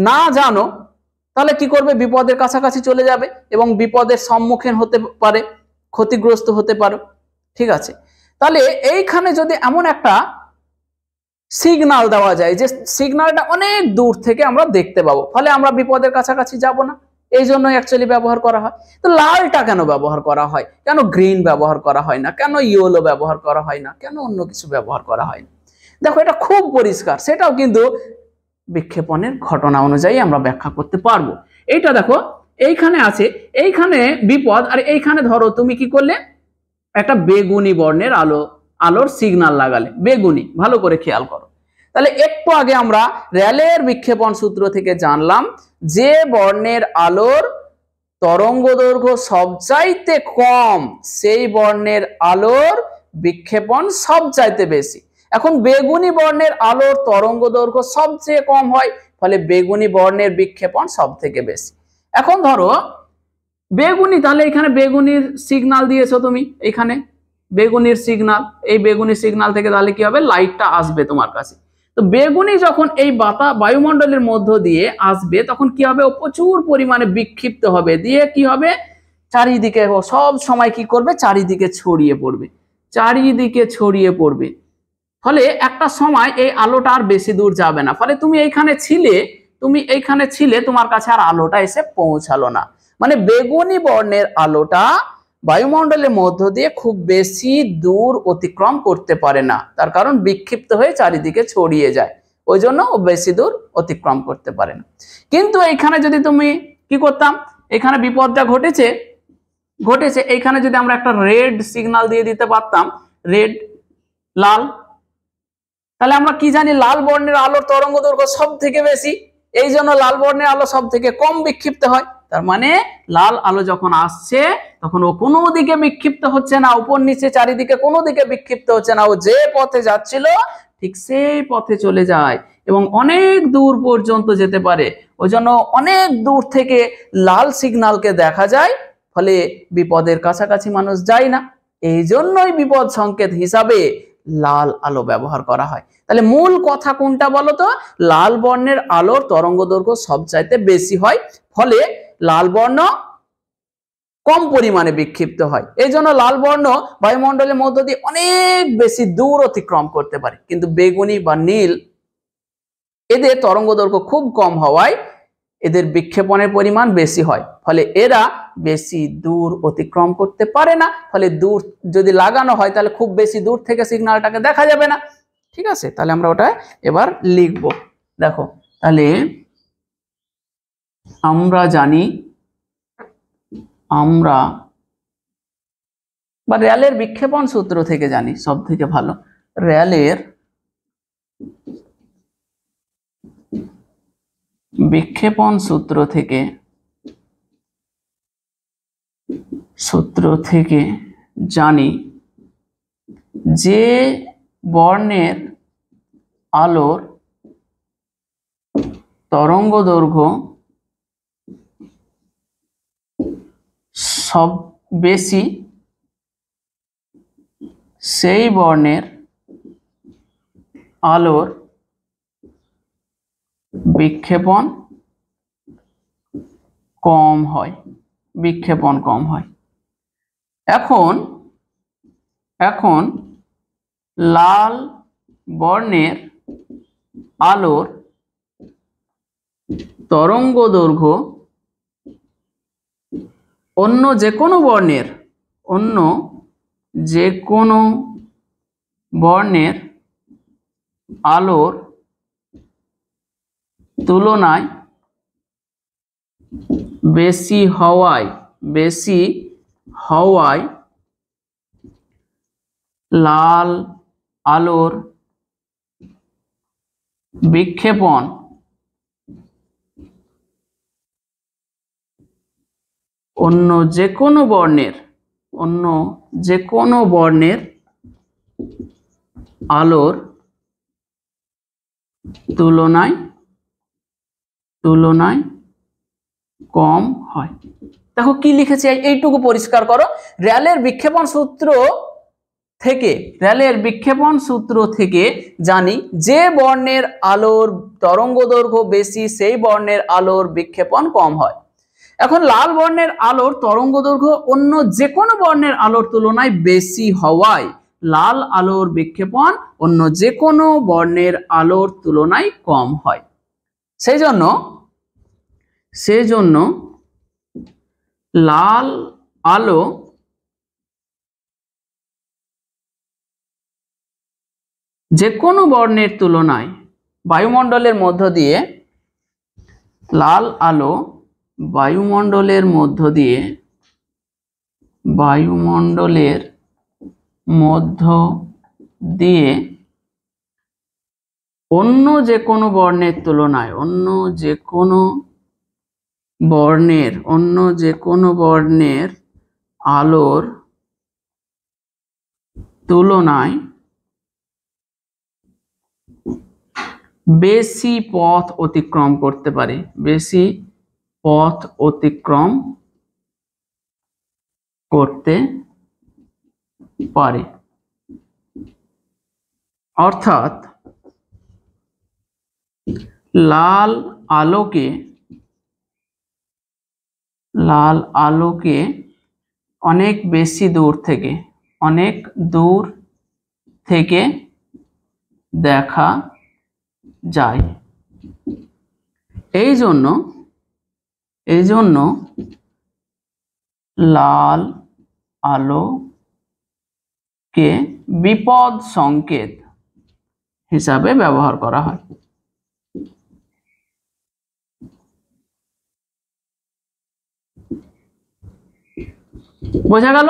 না জানো তাহলে কি করবে? বিপদের কাছাকাছি চলে যাবে এবং বিপদের সম্মুখীন হতে পারে, ক্ষতিগ্রস্ত হতে পারো। ঠিক আছে, তাহলে এইখানে যদি এমন একটা সিগন্যাল দেওয়া যায় যে সিগন্যালটা অনেক দূর থেকে আমরা দেখতে পাবো, ফলে আমরা বিপদের কাছাকাছি যাব না, এই জন্য অ্যাকচুয়ালি ব্যবহার করা হয়। তো লালটা কেন ব্যবহার করা হয়? কেন গ্রিন ব্যবহার করা হয় না? কেন ইয়েলো ব্যবহার করা হয় না? কেন অন্য কিছু ব্যবহার করা হয় না? দেখো এটা খুব পরিষ্কার, সেটাও কিন্তু বিক্ষেপণের ঘটনা অনুযায়ী আমরা ব্যাখ্যা করতে পারবো। এইটা দেখো এইখানে আছে, এইখানে বিপদ, আর এইখানে ধরো তুমি কি করলে? একটা বেগুনি বর্ণের আলোর সিগন্যাল লাগালে, বেগুনি, ভালো করে খেয়াল করো। তাহলে একটু আগে আমরা র্যালের বিক্ষেপণ সূত্র থেকে জানলাম যে বর্ণের আলোর তরঙ্গ দৈর্ঘ্য সবচাইতে কম সেই বর্ণের আলোর বিক্ষেপণ সবচাইতে বেশি। এখন বেগুনি বর্ণের আলোর তরঙ্গ দৈর্ঘ্য সবচেয়ে কম হয়, ফলে বেগুনি বর্ণের বিক্ষেপণ সব থেকে বেশি। এখন ধরো বেগুনি, তাহলে এখানে বেগুনির সিগন্যাল দিয়েছো তুমি, এখানে বেগুনির সিগন্যাল, এই বেগুনি সিগন্যাল থেকে তাহলে কি হবে? লাইটটা আসবে তোমার কাছে। তো বেগুনি যখন এই বায়ুমণ্ডলের মধ্য দিয়ে আসবে তখন কি হবে? ও প্রচুর পরিমাণে বিক্ষিপ্ত হবে, দিয়ে কি হবে? চারিদিকে সব সময় কি করবে? চারিদিকে ছড়িয়ে পড়বে, চারিদিকে ছড়িয়ে পড়বে। ফলে একটা সময় এই আলোটা আর বেশি দূর যাবে না, ফলে তুমি এইখানে ছিলে, তোমার কাছে আর আলোটা এসে পৌঁছালো না। মানে বেগুনি বর্ণের আলোটা বায়ুমণ্ডলের মধ্য দিয়ে খুব বেশি দূর অতিক্রম করতে পারে না, তার কারণ বিক্ষিপ্ত হয়ে চারিদিকে ছড়িয়ে যায়, ওই জন্য ও বেশি দূর অতিক্রম করতে পারে না। কিন্তু এইখানে যদি তুমি কি করতাম? এখানে বিপদটা ঘটেছে, এইখানে যদি আমরা একটা রেড সিগন্যাল দিয়ে দিতে পারতাম, রেড, লাল, তাহলে আমরা কি জানি? লাল বর্ণের আলোর তরঙ্গ দৈর্ঘ্য সব থেকে বেশি, এই জন্য লাল বর্ণের আলো সব থেকে কম বিক্ষিপ্ত হয়। তার মানে লাল আলো যখন আসছে তখন ও কোনো দিকে বিক্ষিপ্ত হচ্ছে না, উপর নিচে চারিদিকে কোনো দিকে বিক্ষিপ্ত হচ্ছে না, ও যে পথে যাচ্ছিল ঠিক সেই পথে চলে যায় এবং অনেক দূর পর্যন্ত যেতে পারে। ওই জন্য অনেক দূর থেকে লাল সিগন্যালকে দেখা যায়, ফলে বিপদের কাছাকাছি মানুষ যায় না, এই জন্যই বিপদ সংকেত হিসাবে লাল আলো ব্যবহার করা হয়। তাহলে মূল কথা কোনটা বলতো? লাল বর্ণের আলোর তরঙ্গ দৈর্ঘ্য সবচাইতে বেশি হয়, ফলে লাল বর্ণ কম পরিমাণে বিক্ষিপ্ত হয়, এই জন্য লাল বর্ণ বায়ুমণ্ডলের মধ্য দিয়ে অনেক বেশি দূর অতিক্রম করতে পারে। কিন্তু বেগুনি বা নীল, এদের তরঙ্গ দৈর্ঘ্য খুব কম হওয়ায় এদের বিক্ষেপণের পরিমাণ বেশি হয়, ফলে এরা বেশি দূর অতিক্রম করতে পারে না, ফলে দূর যদি লাগানো হয় তাহলে খুব বেশি দূর থেকে সিগন্যালটাকে দেখা যাবে না। ঠিক আছে, তাহলে আমরা ওটা এবার লিখব। দেখো তাহলে আমরা জানি, আমরা বা র্যালের বিক্ষেপণ সূত্র থেকে জানি সব থেকে ভালো, র্যালের বিক্ষেপণ সূত্র থেকে জানি যে বর্ণের আলোর তরঙ্গ দৈর্ঘ্য সব বেশি সেই বর্ণের আলোর বিক্ষেপণ কম হয়, এখন লাল বর্ণের আলোর তরঙ্গ দৈর্ঘ্য অন্য যে কোনো বর্ণের আলোর তুলনায় বেশি হওয়ায় লাল আলোর বিক্ষেপণ অন্য যে কোনো বর্ণের আলোর তুলনায় কম হয়। দেখো কি লিখেছি, এইটুকু পরিষ্কার করো। র্যালের বিক্ষেপণ সূত্র থেকে জানি যে বর্ণের আলোর তরঙ্গদৈর্ঘ্য বেশি সেই বর্ণের আলোর বিক্ষেপণ কম হয়। এখন লাল বর্ণের আলোর তরঙ্গদৈর্ঘ্য অন্য যে কোনো বর্ণের আলোর তুলনায় বেশি হওয়ায় লাল আলোর বিক্ষেপণ অন্য যে কোনো বর্ণের আলোর তুলনায় কম হয়। সেই জন্য লাল আলো যে কোনো বর্ণের তুলনায় বায়ুমণ্ডলের মধ্য দিয়ে অন্য যে কোনো বর্ণের আলোর তুলনায় বেশি পথ অতিক্রম করতে পারে, অর্থাৎ লাল আলোকে অনেক দূর থেকে দেখা যায়। এই জন্য লাল আলোকে বিপদ সংকেত হিসাবে ব্যবহার করা হয়। বোঝা গেল?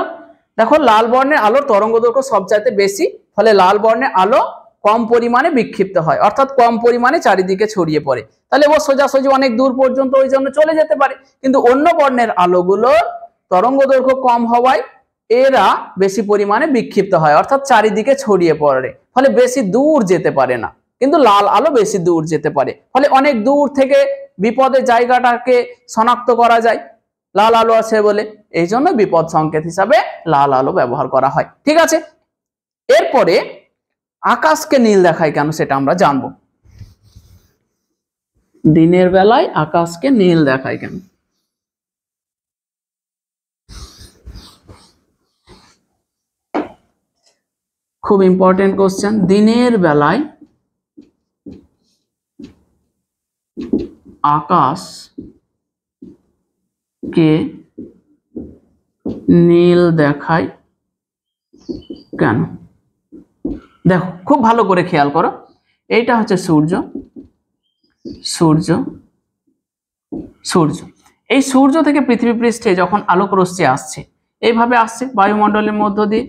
দেখো লাল বর্ণের আলোর তরঙ্গদৈর্ঘ্য সবচাইতে বেশি, ফলে লাল বর্ণের আলো কম পরিমাণে বিক্ষিপ্ত হয়, অর্থাৎ কম পরিমাণে চারিদিকে ছড়িয়ে পড়ে। তাহলে ও সোজাসুজি অনেক দূর পর্যন্ত ওই জন্য চলে যেতে পারে। কিন্তু অন্য বর্ণের আলোগুলোর তরঙ্গদৈর্ঘ্য কম হওয়ায় এরা বেশি পরিমাণে বিক্ষিপ্ত হয়, অর্থাৎ চারিদিকে ছড়িয়ে পড়ে, ফলে বেশি দূর যেতে পারে না। কিন্তু লাল আলো বেশি দূর যেতে পারে, ফলে অনেক দূর থেকে বিপদের জায়গাটাকে শনাক্ত করা যায় লাল আলো আছে বলে। এই জন্য বিপদ সংকেত হিসাবে লাল আলো ব্যবহার করা হয়। ঠিক আছে, এরপরে আকাশকে নীল দেখায় কেন সেটা আমরা জানবো। দিনের বেলায় আকাশকে নীল দেখায় কেন? খুব ইম্পর্টেন্ট কোশ্চেন। দিনের বেলায় আকাশকে নীল দেখায় কেন? দেখো খুব ভালো করে খেয়াল করো, এইটা হচ্ছে সূর্য। এই সূর্য থেকে পৃথিবী পৃষ্ঠে যখন আলোক রশ্মি আসছে, এইভাবে আসছে বায়ুমণ্ডলের মধ্য দিয়ে,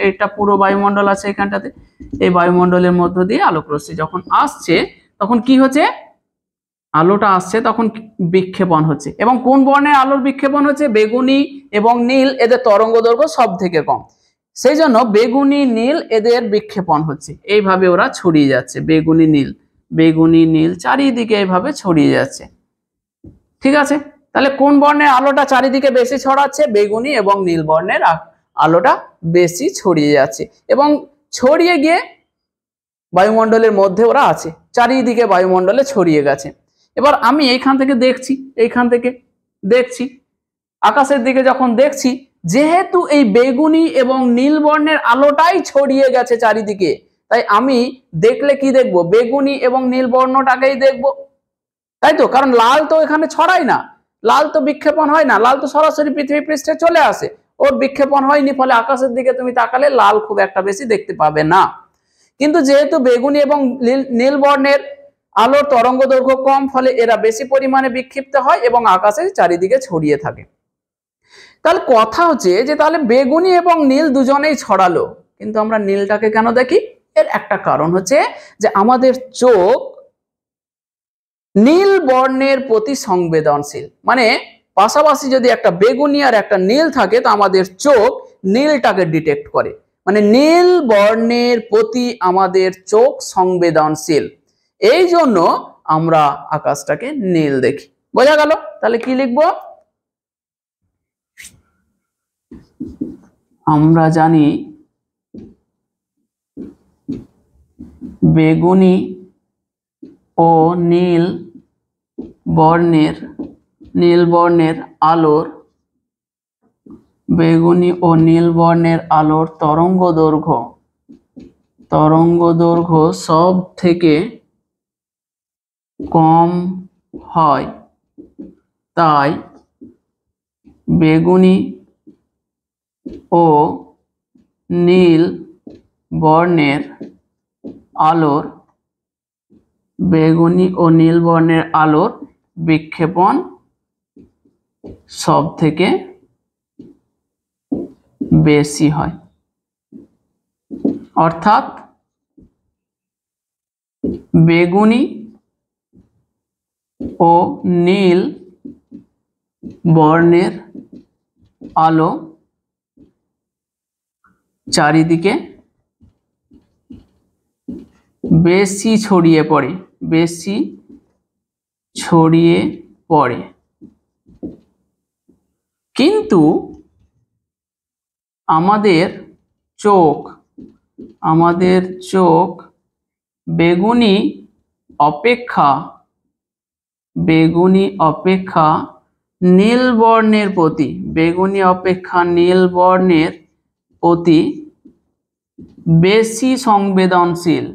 এটা পুরো বায়ুমণ্ডল আছে এখানটাতে, এই বায়ুমণ্ডলের মধ্য দিয়ে আলোক রশ্মি যখন আসছে তখন কি হচ্ছে, আলোটা আসছে তখন বিক্ষেপণ হচ্ছে। এবং কোন বর্ণের আলোর বিক্ষেপণ হচ্ছে? বেগুনি এবং নীল, এদের তরঙ্গদৈর্ঘ্য সব থেকে কম, সেই জন্য বেগুনি নীল এদের বিক্ষেপণ হচ্ছে। এইভাবে ওরা ছড়িয়ে যাচ্ছে, বেগুনি নীল চারিদিকে এইভাবে ছড়িয়ে যাচ্ছে। ঠিক আছে, তাহলে কোন বর্ণের আলোটা চারিদিকে বেশি ছড়াচ্ছে? বেগুনি এবং নীল বর্ণের আলোটা বেশি ছড়িয়ে যাচ্ছে, এবং ছড়িয়ে গিয়ে বায়ুমণ্ডলের মধ্যে ওরা আছে, চারিদিকে বায়ুমণ্ডলে ছড়িয়ে গেছে। এবার আমি এইখান থেকে দেখছি আকাশের দিকে যখন দেখছি, যেহেতু এই বেগুনি এবং নীল বর্ণের আলোটাই ছড়িয়ে গেছে চারিদিকে, তাই আমি দেখলে কি দেখবো? বেগুনি এবং নীল বর্ণটাকেই দেখবো, তাই তো? কারণ লাল তো এখানে ছড়ায় না, লাল তো বিক্ষেপণ হয় না, লাল তো সরাসরি পৃথিবী পৃষ্ঠে চলে আসে, ওর বিক্ষেপণ হয়নি, ফলে আকাশের দিকে তুমি তাকালে লাল খুব একটা বেশি দেখতে পাবে না। কিন্তু যেহেতু বেগুনি এবং নীল বর্ণের আলোর তরঙ্গদৈর্ঘ্য কম, ফলে এরা বেশি পরিমাণে বিক্ষিপ্ত হয় এবং আকাশের চারিদিকে ছড়িয়ে থাকে। তাহলে কথা হচ্ছে যে তাহলে বেগুনি এবং নীল দুজনেই ছড়ালো, কিন্তু আমরা নীলটাকে কেন দেখি? এর একটা কারণ হচ্ছে যে আমাদের চোখ নীল বর্ণের প্রতি সংবেদনশীল। মানে পাশাপাশি যদি একটা বেগুনি আর একটা নীল থাকে, তো আমাদের চোখ নীলটাকে ডিটেক্ট করে, মানে নীল বর্ণের প্রতি আমাদের চোখ সংবেদনশীল। এই জন্য আমরা আকাশটাকে নীল দেখি। বোঝা গেল? তাহলে কি লিখবো? আমরা জানি বেগুনি ও নীল বর্ণের আলোর বেগুনি ও নীল বর্ণের আলোর তরঙ্গ দৈর্ঘ্য সব থেকে কম হয়, তাই বেগুনি ও নীল বর্ণের আলোর বিক্ষেপণ সব থেকে বেশি হয়। অর্থাৎ বেগুনি ও নীল বর্ণের আলো চারিদিকে বেশি ছড়িয়ে পড়ে, কিন্তু আমাদের চোখ বেগুনি অপেক্ষা নীল বর্ণের প্রতি বেশি সংবেদনশীল।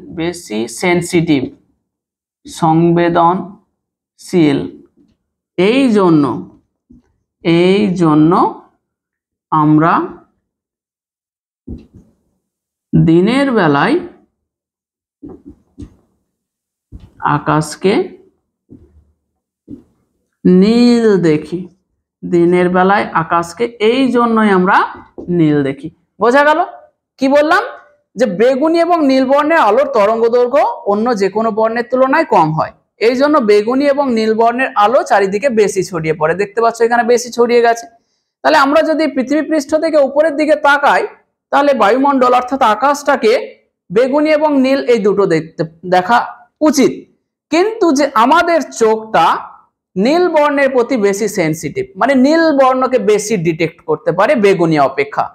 এই জন্য আমরা দিনের বেলায় আকাশকে নীল দেখি। এই জন্যই আমরা নীল দেখি। বোঝা গেল? কি বললাম? যে বেগুনি এবং নীল বর্ণের আলোর তরঙ্গ দৈর্ঘ্য অন্য যে কোনো বর্ণের তুলনায় কম হয়, এই জন্য বেগুনি এবং নীল বর্ণের আলো চারিদিকে বেশি ছড়িয়ে পড়ে। দেখতে পাচ্ছ এখানে বেশি ছড়িয়ে গেছে। তাহলে আমরা যদি পৃথিবী পৃষ্ঠ থেকে উপরের দিকে তাকাই, তাহলে বায়ুমণ্ডল অর্থাৎ আকাশটাকে বেগুনি এবং নীল এই দুটো দেখা উচিত। কিন্তু যে আমাদের চোখটা নীল বর্ণের প্রতি বেশি সেনসিটিভ, মানে নীল বর্ণকে বেশি ডিটেক্ট করতে পারে বেগুনি অপেক্ষা।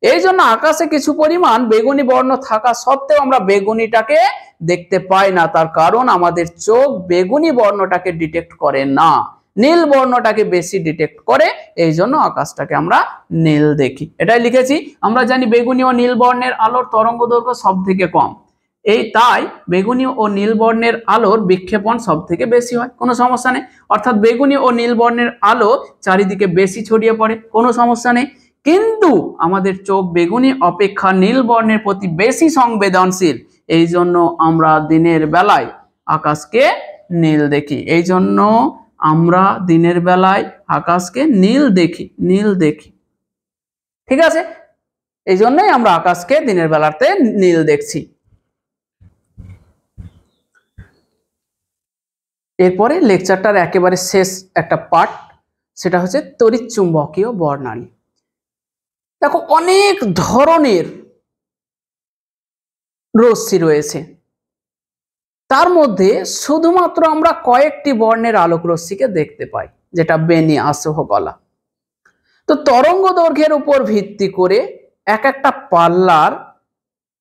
এই জন্য আকাশে কিছু পরিমাণ বেগুনি বর্ণ থাকা সত্ত্বেও আমরা বেগুনিটাকে দেখতে পাই না। তার কারণ আমাদের চোখ বেগুনি বর্ণটাকে ডিটেক্ট করে না, নীল বর্ণটাকে বেশি ডিটেক্ট করে। এই জন্য আকাশটাকে আমরা নীল দেখি। এটাই লিখেছি। আমরা জানি বেগুনি ও নীল বর্ণের আলোর তরঙ্গ দৈর্ঘ্য সব থেকে কম, তাই বেগুনি ও নীল বর্ণের আলোর বিক্ষেপণ সব থেকে বেশি হয়। কোনো সমস্যা নেই। অর্থাৎ বেগুনি ও নীল বর্ণের আলো চারিদিকে বেশি ছড়িয়ে পড়ে, কোনো সমস্যা নেই। কিন্তু আমাদের চোখ বেগুনি অপেক্ষা নীল বর্ণের প্রতি বেশি সংবেদনশীল, এই জন্য আমরা দিনের বেলায় আকাশকে নীল দেখি। এই জন্য আমরা দিনের বেলায় আকাশকে নীল দেখি। ঠিক আছে? এই জন্যই আমরা আকাশকে দিনের বেলাতে নীল দেখছি। এরপরে লেকচারটার একেবারে শেষ একটা পার্ট, সেটা হচ্ছে তড়িৎচুম্বকীয় বর্ণালী। দেখো অনেক ধরনের রশ্মি রয়েছে, তার মধ্যে শুধুমাত্র আমরা কয়েকটি বর্ণের আলোক রশ্মিকে দেখতে পাই, যেটা বেনি আসহ বলা। তো তরঙ্গ দৈর্ঘ্যের উপর ভিত্তি করে এক একটা পাল্লার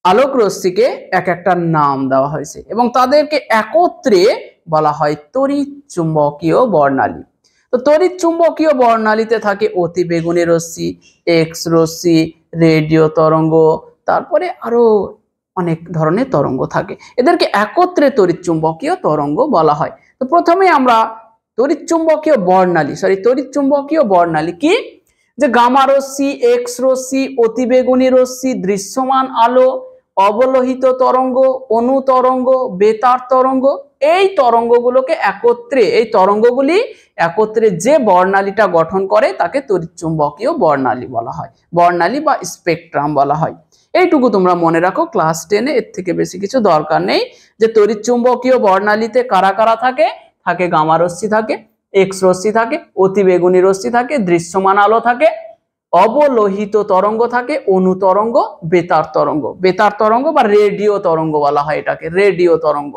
আলোক রশ্মিকে এক একটা নাম দেওয়া হয়েছে এবং তাদেরকে একত্রে বলা হয় তড়িৎচুম্বকীয় বর্ণালী। তো তড়িৎচুম্বকীয় বর্ণালীতে থাকে অতি বেগুনি রশ্মি, এক্স রশ্মি, রেডিও তরঙ্গ, তারপরে আরো অনেক ধরনের তরঙ্গ থাকে। এদেরকে একত্রে তড়িৎচুম্বকীয় তরঙ্গ বলা হয়। তো প্রথমে আমরা তড়িৎচুম্বকীয় বর্ণালী কি? যে গামা রশ্মি, এক্স রশ্মি, অতিবেগুনি রশ্মি, দৃশ্যমান আলো, অবলোহিত তরঙ্গ, অণু তরঙ্গ, বেতার তরঙ্গ, এই তরঙ্গগুলোকে একত্রে যে বর্ণালীটা গঠন করে তাকে তড়িৎচুম্বকীয় বর্ণালী বলা হয়, বর্ণালী বা স্পেকট্রাম বলা হয়। এইটুকু তোমরা মনে রাখো, ক্লাস 10-এ এর থেকে বেশি কিছু দরকার নেই। যে তড়িৎচুম্বকীয় বর্ণালীতে কারা কারা থাকে? গামা রশ্মি থাকে, এক্স রশ্মি থাকে, অতিবেগুনি রশ্মি থাকে, দৃশ্যমান আলো থাকে, অবলোহিত তরঙ্গ থাকে, অণু তরঙ্গ, বেতার তরঙ্গ বা রেডিও তরঙ্গ বলা হয় এটাকে, রেডিও তরঙ্গ।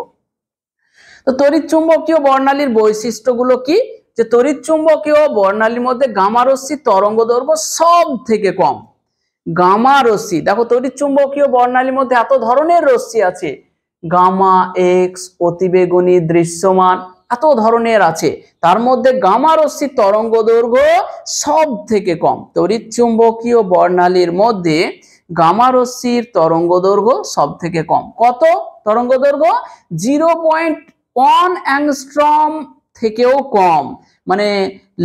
তো তড়িৎচুম্বকীয় বর্ণালীর বৈশিষ্ট্যগুলো কি? যে তড়িৎ চুম্বকীয় বর্ণালীর মধ্যে গামা রশ্মির তরঙ্গ দৈর্ঘ্য সব থেকে কম। গামা রশ্মি, দেখো তড়িৎ চুম্বকীয় বর্ণালীর মধ্যে এত ধরনের রশ্মি আছে, গামা, এক্স, অতিবেগুনি, দৃশ্যমান, এত ধরনের আছে, তার মধ্যে গামা রশ্মির তরঙ্গ দৈর্ঘ্য সব থেকে কম। তড়িৎ চুম্বকীয় বর্ণালীর মধ্যে গামা রশ্মির তরঙ্গ দৈর্ঘ্য সব থেকে কম। কত তরঙ্গ দৈর্ঘ্য? 0.1 অ্যাংস্ট্রম থেকেও কম, মানে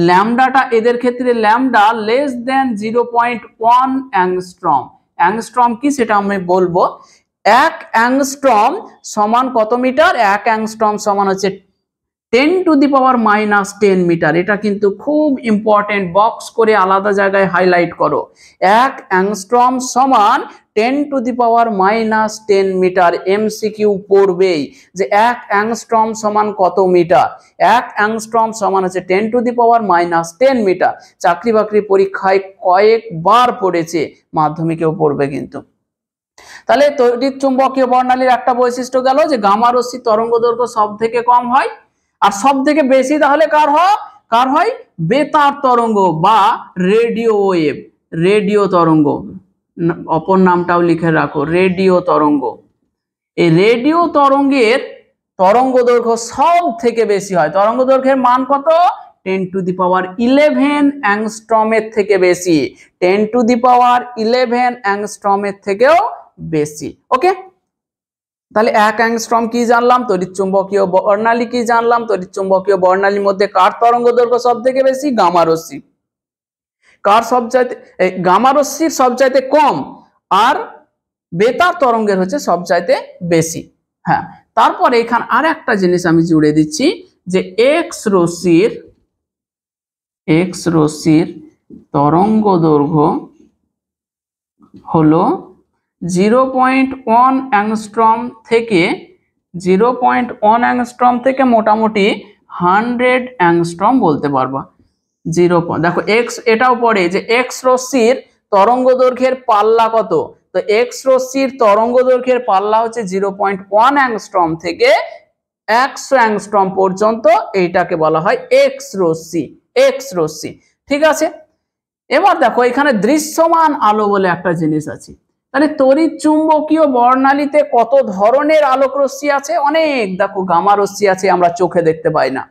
ল্যামডাটা এদের ক্ষেত্রে lambda less than 0.1 angstrom. Angstrom কি সেটা আমি বলবো। 1 অ্যাংস্ট্রম সমান কত মিটার? 1 অ্যাংস্ট্রম সমান হচ্ছে 10⁻⁻10 মিটার। এটা কিন্তু খুব ইম্পর্টেন্ট, বক্স করে আলাদা জায়গায় হাইলাইট করো। 1 অ্যাংস্ট্রম সমান 10⁻⁻10 মিটার। এমসিকিউ পড়বেই যে 1 অ্যাংস্ট্রম সমান কত মিটার। 1 অ্যাংস্ট্রম সমান হচ্ছে 10⁻⁻10 মিটার। চাকরি বাকরি পরীক্ষায় কয়েকবার পড়েছে, মাধ্যমিকেও পড়বে কিন্তু। তাহলে তড়িৎ চুম্বকীয় বর্ণালীর একটা বৈশিষ্ট্য গেল যে গামা রশ্মির তরঙ্গ দৈর্ঘ্য সব থেকে কম হয়, আর সব থেকে বেশি তাহলে কার হয়? বেতার তরঙ্গ বা রেডিও ওয়েভ। রেডিও তরঙ্গ, অপর নামটাও লিখে রাখো, রেডিও তরঙ্গ। এই রেডিও তরঙ্গের তরঙ্গ দৈর্ঘ্য সব থেকে বেশি হয়। তরঙ্গ দৈর্ঘ্যের মান কত? 10⁻11 অ্যাংস্ট্রমের থেকে বেশি। 10⁻11 অ্যাংস্ট্রমের থেকেও বেশি। ওকে, তাহলে 1 অ্যাংস্ট্রম কি জানলাম? তড়িৎ চুম্বকীয় বর্ণালী কি জানলাম? তড়িৎ চুম্বকীয় বর্ণালীর মধ্যে কার তরঙ্গ দৈর্ঘ্য সব থেকে বেশি? গামা রশ্মি। কার সবচাইতে? গামা রশ্মির সবচাইতে কম, আর বেতার তরঙ্গের হচ্ছে সবচাইতে বেশি। হ্যাঁ, তারপরে এখানে আর একটা জিনিস আমি জুড়ে দিচ্ছি যে এক্স রশ্মির তরঙ্গ দৈর্ঘ্য হলো 0.1 অ্যাংস্ট্রম থেকে 0.1 অ্যাংস্ট্রম থেকে মোটামুটি 100 অ্যাংস্ট্রম বলতে পারবা। 0, দেখো এক্স, এটাও পড়ে যে এক্স রশ্মির তরঙ্গ দৈর্ঘ্যের পাল্লা কত। তো এক্স রশ্মির তরঙ্গ দৈর্ঘ্যের পাল্লা হচ্ছে 0.1 অ্যাংস্ট্রম থেকে 100 অ্যাংস্ট্রম পর্যন্ত, এইটাকে বলা হয় এক্স রশ্মি। ঠিক আছে, এবার দেখো এখানে দৃশ্যমান আলো বলে একটা জিনিস আছে। তাহলে তড়িৎ চুম্বকীয় বর্ণালীতে কত ধরনের আলোক রশ্মি আছে? অনেক। দেখো গামা রশ্মি আছে, আমরা চোখে দেখতে পাই না।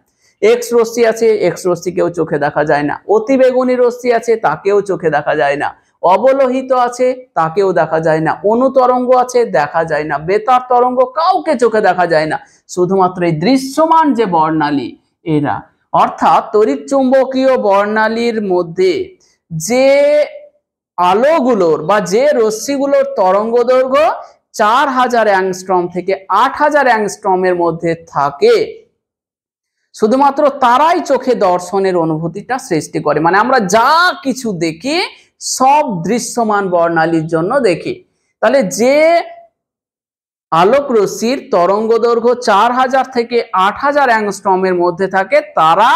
এক্স রশ্মি আছে, এক্স রশ্মিকেও চোখে দেখা যায় না। অতিবেগুনি রশ্মি আছে, তাকেও চোখে দেখা যায় না। অবলোহিত আছে, তাকেও দেখা যায় না। অনুতরঙ্গ আছে, দেখা যায় না। বেতার তরঙ্গ কাউকে চোখে দেখা যায় না, শুধুমাত্র এই দৃশ্যমান যে বর্ণালী এরা। অর্থাৎ তড়িৎ চুম্বকীয় বর্ণালীর মধ্যে যে আলোগুলোর বা যে রশ্মিগুলোর তরঙ্গ দৈর্ঘ্য 4000 অ্যাংস্ট্রম থেকে 8000 অ্যাংস্ট্রমের মধ্যে থাকে, শুধুমাত্র তারাই চোখে দর্শনের অনুভূতিটা সৃষ্টি করে। মানে আমরা যা কিছু দেখি সব দৃশ্যমান বর্ণালীর জন্য দেখি। তাহলে যে আলোক রশ্মির তরঙ্গ দৈর্ঘ্য 4000 থেকে 8000 অ্যাংস্ট্রমের মধ্যে থাকে, তারা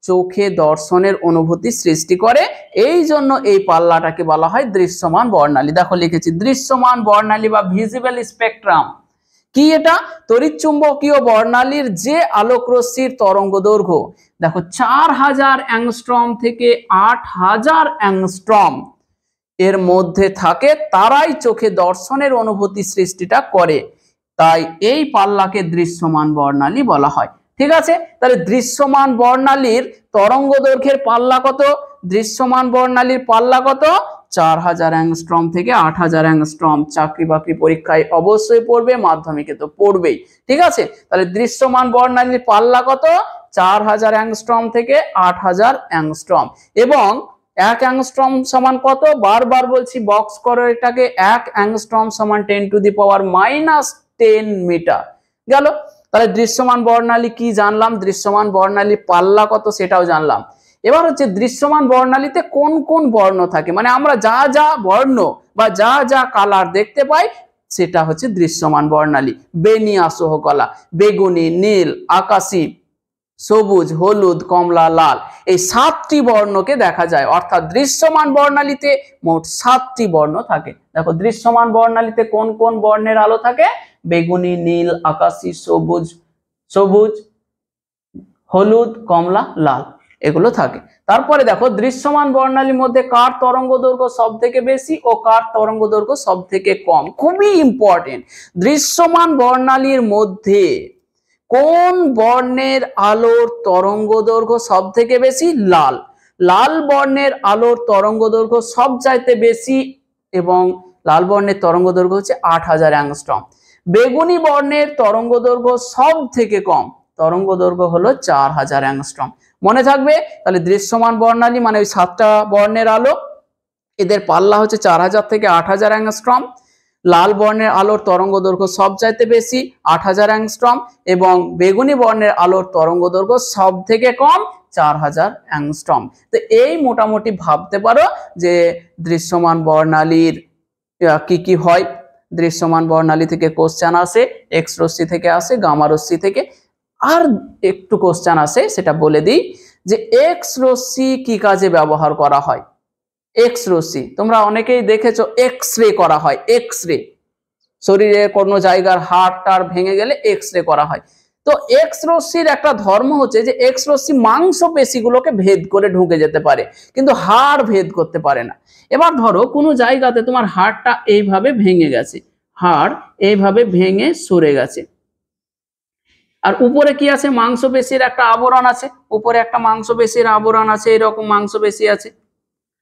চোখে দর্শনের অনুভূতি সৃষ্টি করে। এই জন্য এই পাল্লাটাকে বলা হয় দৃশ্যমান বর্ণালী। দেখো লিখেছি দৃশ্যমান বর্ণালী বা ভিজিবল স্পেকট্রাম। কি এটা? তড়িৎ চুম্বকীয় বর্ণালীর যে আলোক রশ্মির তরঙ্গ দৈর্ঘ্য, দেখো 4000 অ্যাংস্ট্রম থেকে 8000 অ্যাংস্ট্রম এর মধ্যে থাকে, তারাই চোখে দর্শনের অনুভূতি সৃষ্টিটা করে। তাই এই পাল্লাকে দৃশ্যমান বর্ণালী বলা হয়। ঠিক আছে, তাহলে দৃশ্যমান বর্ণালীর তরঙ্গ দৈর্ঘ্যের পাল্লা কত? দৃশ্যমান বর্ণালীর পাল্লা কত? 4000 অ্যাংস্ট্রম থেকে 8000 অ্যাংস্ট্রম। চাকরি বাকরি পরীক্ষায় অবশ্যই পড়বে, মাধ্যমিকে তো পড়বেই। ঠিক আছে, তাহলে দৃশ্যমান বর্ণালীর পাল্লা কত? 4000 অ্যাংস্ট্রম থেকে 8000 অ্যাংস্ট্রম। এবং 1 অ্যাংস্ট্রম সমান কত? বারবার বলছি, বক্স করো এটাকে। 1 অ্যাংস্ট্রম সমান 10⁻⁻10 মিটার। গেল। তাহলে দৃশ্যমান বর্ণালী কি জানলাম, দৃশ্যমান বর্ণালী পাল্লা কত সেটাও জানলাম। এবার হচ্ছে দৃশ্যমান বর্ণালীতে কোন কোন বর্ণ থাকে, মানে আমরা যা যা বর্ণ বা যা যা কালার দেখতে পাই সেটা হচ্ছে দৃশ্যমান বর্ণালী। বেনিয়া সহ কলা, বেগুনি, নীল, আকাশী, সবুজ, হলুদ, কমলা, লাল, এই 7টি বর্ণকে দেখা যায়। অর্থাৎ দৃশ্যমান বর্ণালীতে মোট 7টি বর্ণ থাকে। দেখো দৃশ্যমান বর্ণালীতে কোন কোন বর্ণের আলো থাকে? বেগুনি, নীল, আকাশী, সবুজ, হলুদ, কমলা, লাল। এগুলো থাকে। তারপরে দেখো দৃশ্যমান বর্ণালীর মধ্যে কার তরঙ্গ দৈর্ঘ্য সব থেকে বেশি ও কার তরঙ্গ দৈর্ঘ্য সব থেকে কম, খুবই ইম্পর্টেন্ট। দৃশ্যমান বর্ণালীর মধ্যে কোন বর্ণের আলোর তরঙ্গ দৈর্ঘ্য সব থেকে বেশি? লাল। লাল বর্ণের আলোর তরঙ্গ দৈর্ঘ্য সব চাইতে বেশি এবং লাল বর্ণের তরঙ্গ দৈর্ঘ্য হচ্ছে 8000 অ্যাংস্ট্রম। বেগুনি বর্ণের তরঙ্গ দৈর্ঘ্য সব থেকে কম, তরঙ্গ দৈর্ঘ্য হলো 4000 অ্যাংস্ট্রম। মনে থাকবে তাহলে দৃশ্যমান বর্ণালী মানে ওই 7টা বর্ণের আলো, এদের পাল্লা হচ্ছে 4000 থেকে 8000 অ্যাংস্ট্রম। লাল বর্ণের আলোর তরঙ্গ দৈর্ঘ্য সব চাইতে বেশি 8000 অ্যাংস্ট্রম এবং বেগুনি বর্ণের আলোর তরঙ্গ দৈর্ঘ্য সব থেকে কম 4000 অ্যাংস্ট্রম। তো এই মোটামুটি ভাবতে পারো যে দৃশ্যমান বর্ণালীর কি কি হয়। দৃশ্যমান বর্ণালী থেকে কোশ্চেন আসে, এক্স রশ্মি থেকে আসে, গামা রশ্মি থেকে। আর একটু কোশ্চেন আসে সেটা বলে দিই যে এক্স রশ্মি কি কাজে ব্যবহার করা হয়। এক্স রশ্মি তোমরা অনেকেই দেখেছো এক্স রে করা হয়, এক্স রে শরীরের কোনো জায়গার হাড় টাড় ভেঙে গেলে এক্স রে করা হয়। তো এক্স রশ্মির একটা ধর্ম হচ্ছে যে এক্স রশ্মি মাংস পেশিগুলোকে ভেদ করে ঢুকে যেতে পারে কিন্তু হাড় ভেদ করতে পারে না। এবার ধরো কোনো জায়গাতে তোমার হাড়টা এইভাবে ভেঙে গেছে, হাড় এইভাবে ভেঙে সরে গেছে, আর উপরে কি আছে? মাংসপেশির একটা আবরণ আছে, উপরে একটা মাংসপেশির আবরণ আছে, এরকম মাংসপেশি আছে,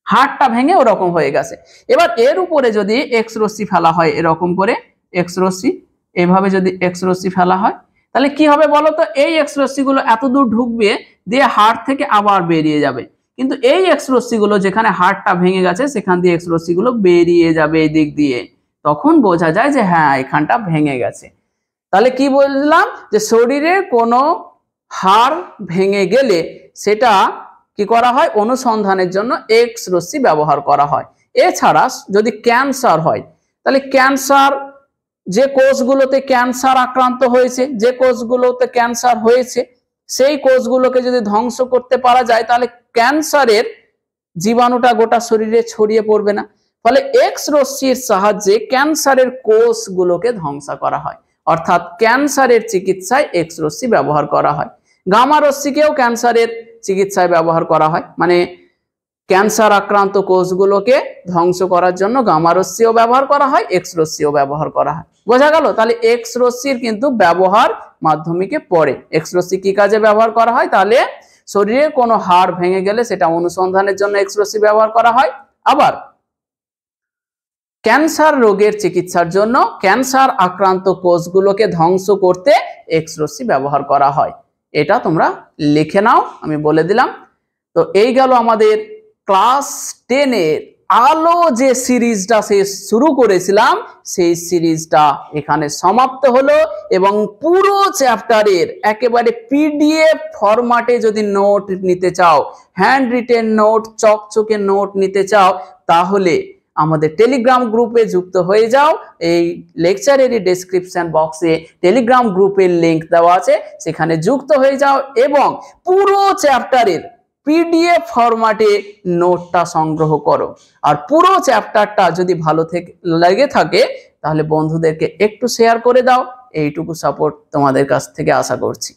হাড়টা ভেঙে ওরকম হয়ে গেছে। এবার এর উপরে যদি এক্স রশ্মি ফেলা হয়, এরকম করে এক্স রশ্মি, এভাবে যদি এক্স রশ্মি ফেলা হয় তাহলে কি হবে বলো তো? এই এক্স রশ্মিগুলো এত দূর ঢুকবে, দিয়ে হাড় থেকে আবার বেরিয়ে যাবে, কিন্তু এই এক্স রশ্মিগুলো যেখানে হাড়টা ভেঙে গেছে সেখান দিয়ে এক্স রশ্মিগুলো বেরিয়ে যাবে এই দিক দিয়ে, তখন বোঝা যায় যে হ্যাঁ এখানটা ভেঙে গেছে। তাহলে কি বললাম? যে শরীরে কোনো হাড় ভেঙে গেলে সেটা কি করা হয়? অনুসন্ধানের জন্য এক্স রশ্মি ব্যবহার করা হয়। এছাড়া যদি ক্যান্সার হয় তাহলে ক্যান্সার, যে কোষগুলোতে ক্যান্সার আক্রান্ত হয়েছে, যে কোষগুলোতে ক্যান্সার হয়েছে সেই কোষগুলোকে যদি ধ্বংস করতে পারা যায় তাহলে ক্যান্সারের জীবাণুটা গোটা শরীরে ছড়িয়ে পড়বে না। ফলে এক্স রশ্মির সাহায্যে ক্যান্সারের কোষগুলোকে ধ্বংস করা হয়, অর্থাৎ ক্যান্সারের চিকিৎসায় এক্স রশ্মি ব্যবহার করা হয়। গামা রশ্মিকেও ক্যান্সারের চিকিৎসায় ব্যবহার করা হয়, মানে ক্যান্সার আক্রান্ত কোষগুলোকে ধ্বংস করার জন্য গামা রশ্মিও ব্যবহার করা হয়, এক্স রশ্মিও ব্যবহার করা হয়। বোঝা গেল? তাহলে এক্স রশ্মির কিন্তু ব্যবহার মাধ্যমিকে পড়ে। এক্স রশ্মি কি কাজে ব্যবহার করা হয়? তাহলে শরীরে কোনো হাড় ভেঙে গেলে সেটা অনুসন্ধানের জন্য এক্স রশ্মি ব্যবহার করা হয়। আবার ক্যান্সার রোগের চিকিৎসার জন্য ক্যান্সার আক্রান্ত কোষগুলোকে ধ্বংস করতে এক্স রশ্মি ব্যবহার করা হয়। এটা তোমরা লিখে নাও, আমি বলে দিলাম। তো এই গেল আমাদের ক্লাস 10 এর আলো যে সিরিজটা শুরু করেছিলাম সেই সিরিজটা এখানে সমাপ্ত হলো এবং পুরো চ্যাপ্টারের একেবারে পিডিএফ ফরম্যাটে যদি নোট নিতে চাও, হ্যান্ড রিটেন নোট, চকচকে নোট নিতে চাও, তাহলে আমাদের টেলিগ্রাম গ্রুপে যুক্ত হয়ে যাও। এই লেকচারেরই ডেসক্রিপশন বক্সে টেলিগ্রাম গ্রুপের লিংক দেওয়া আছে, সেখানে যুক্ত হয়ে যাও এবং পুরো চ্যাপ্টারের পিডিএফ ফরম্যাটে নোটটা সংগ্রহ করো। আর পুরো চ্যাপ্টারটা যদি ভালো লেগে থাকে তাহলে বন্ধুদেরকে একটু শেয়ার করে দাও। এইটুকু সাপোর্ট তোমাদের কাছ থেকে আশা করছি।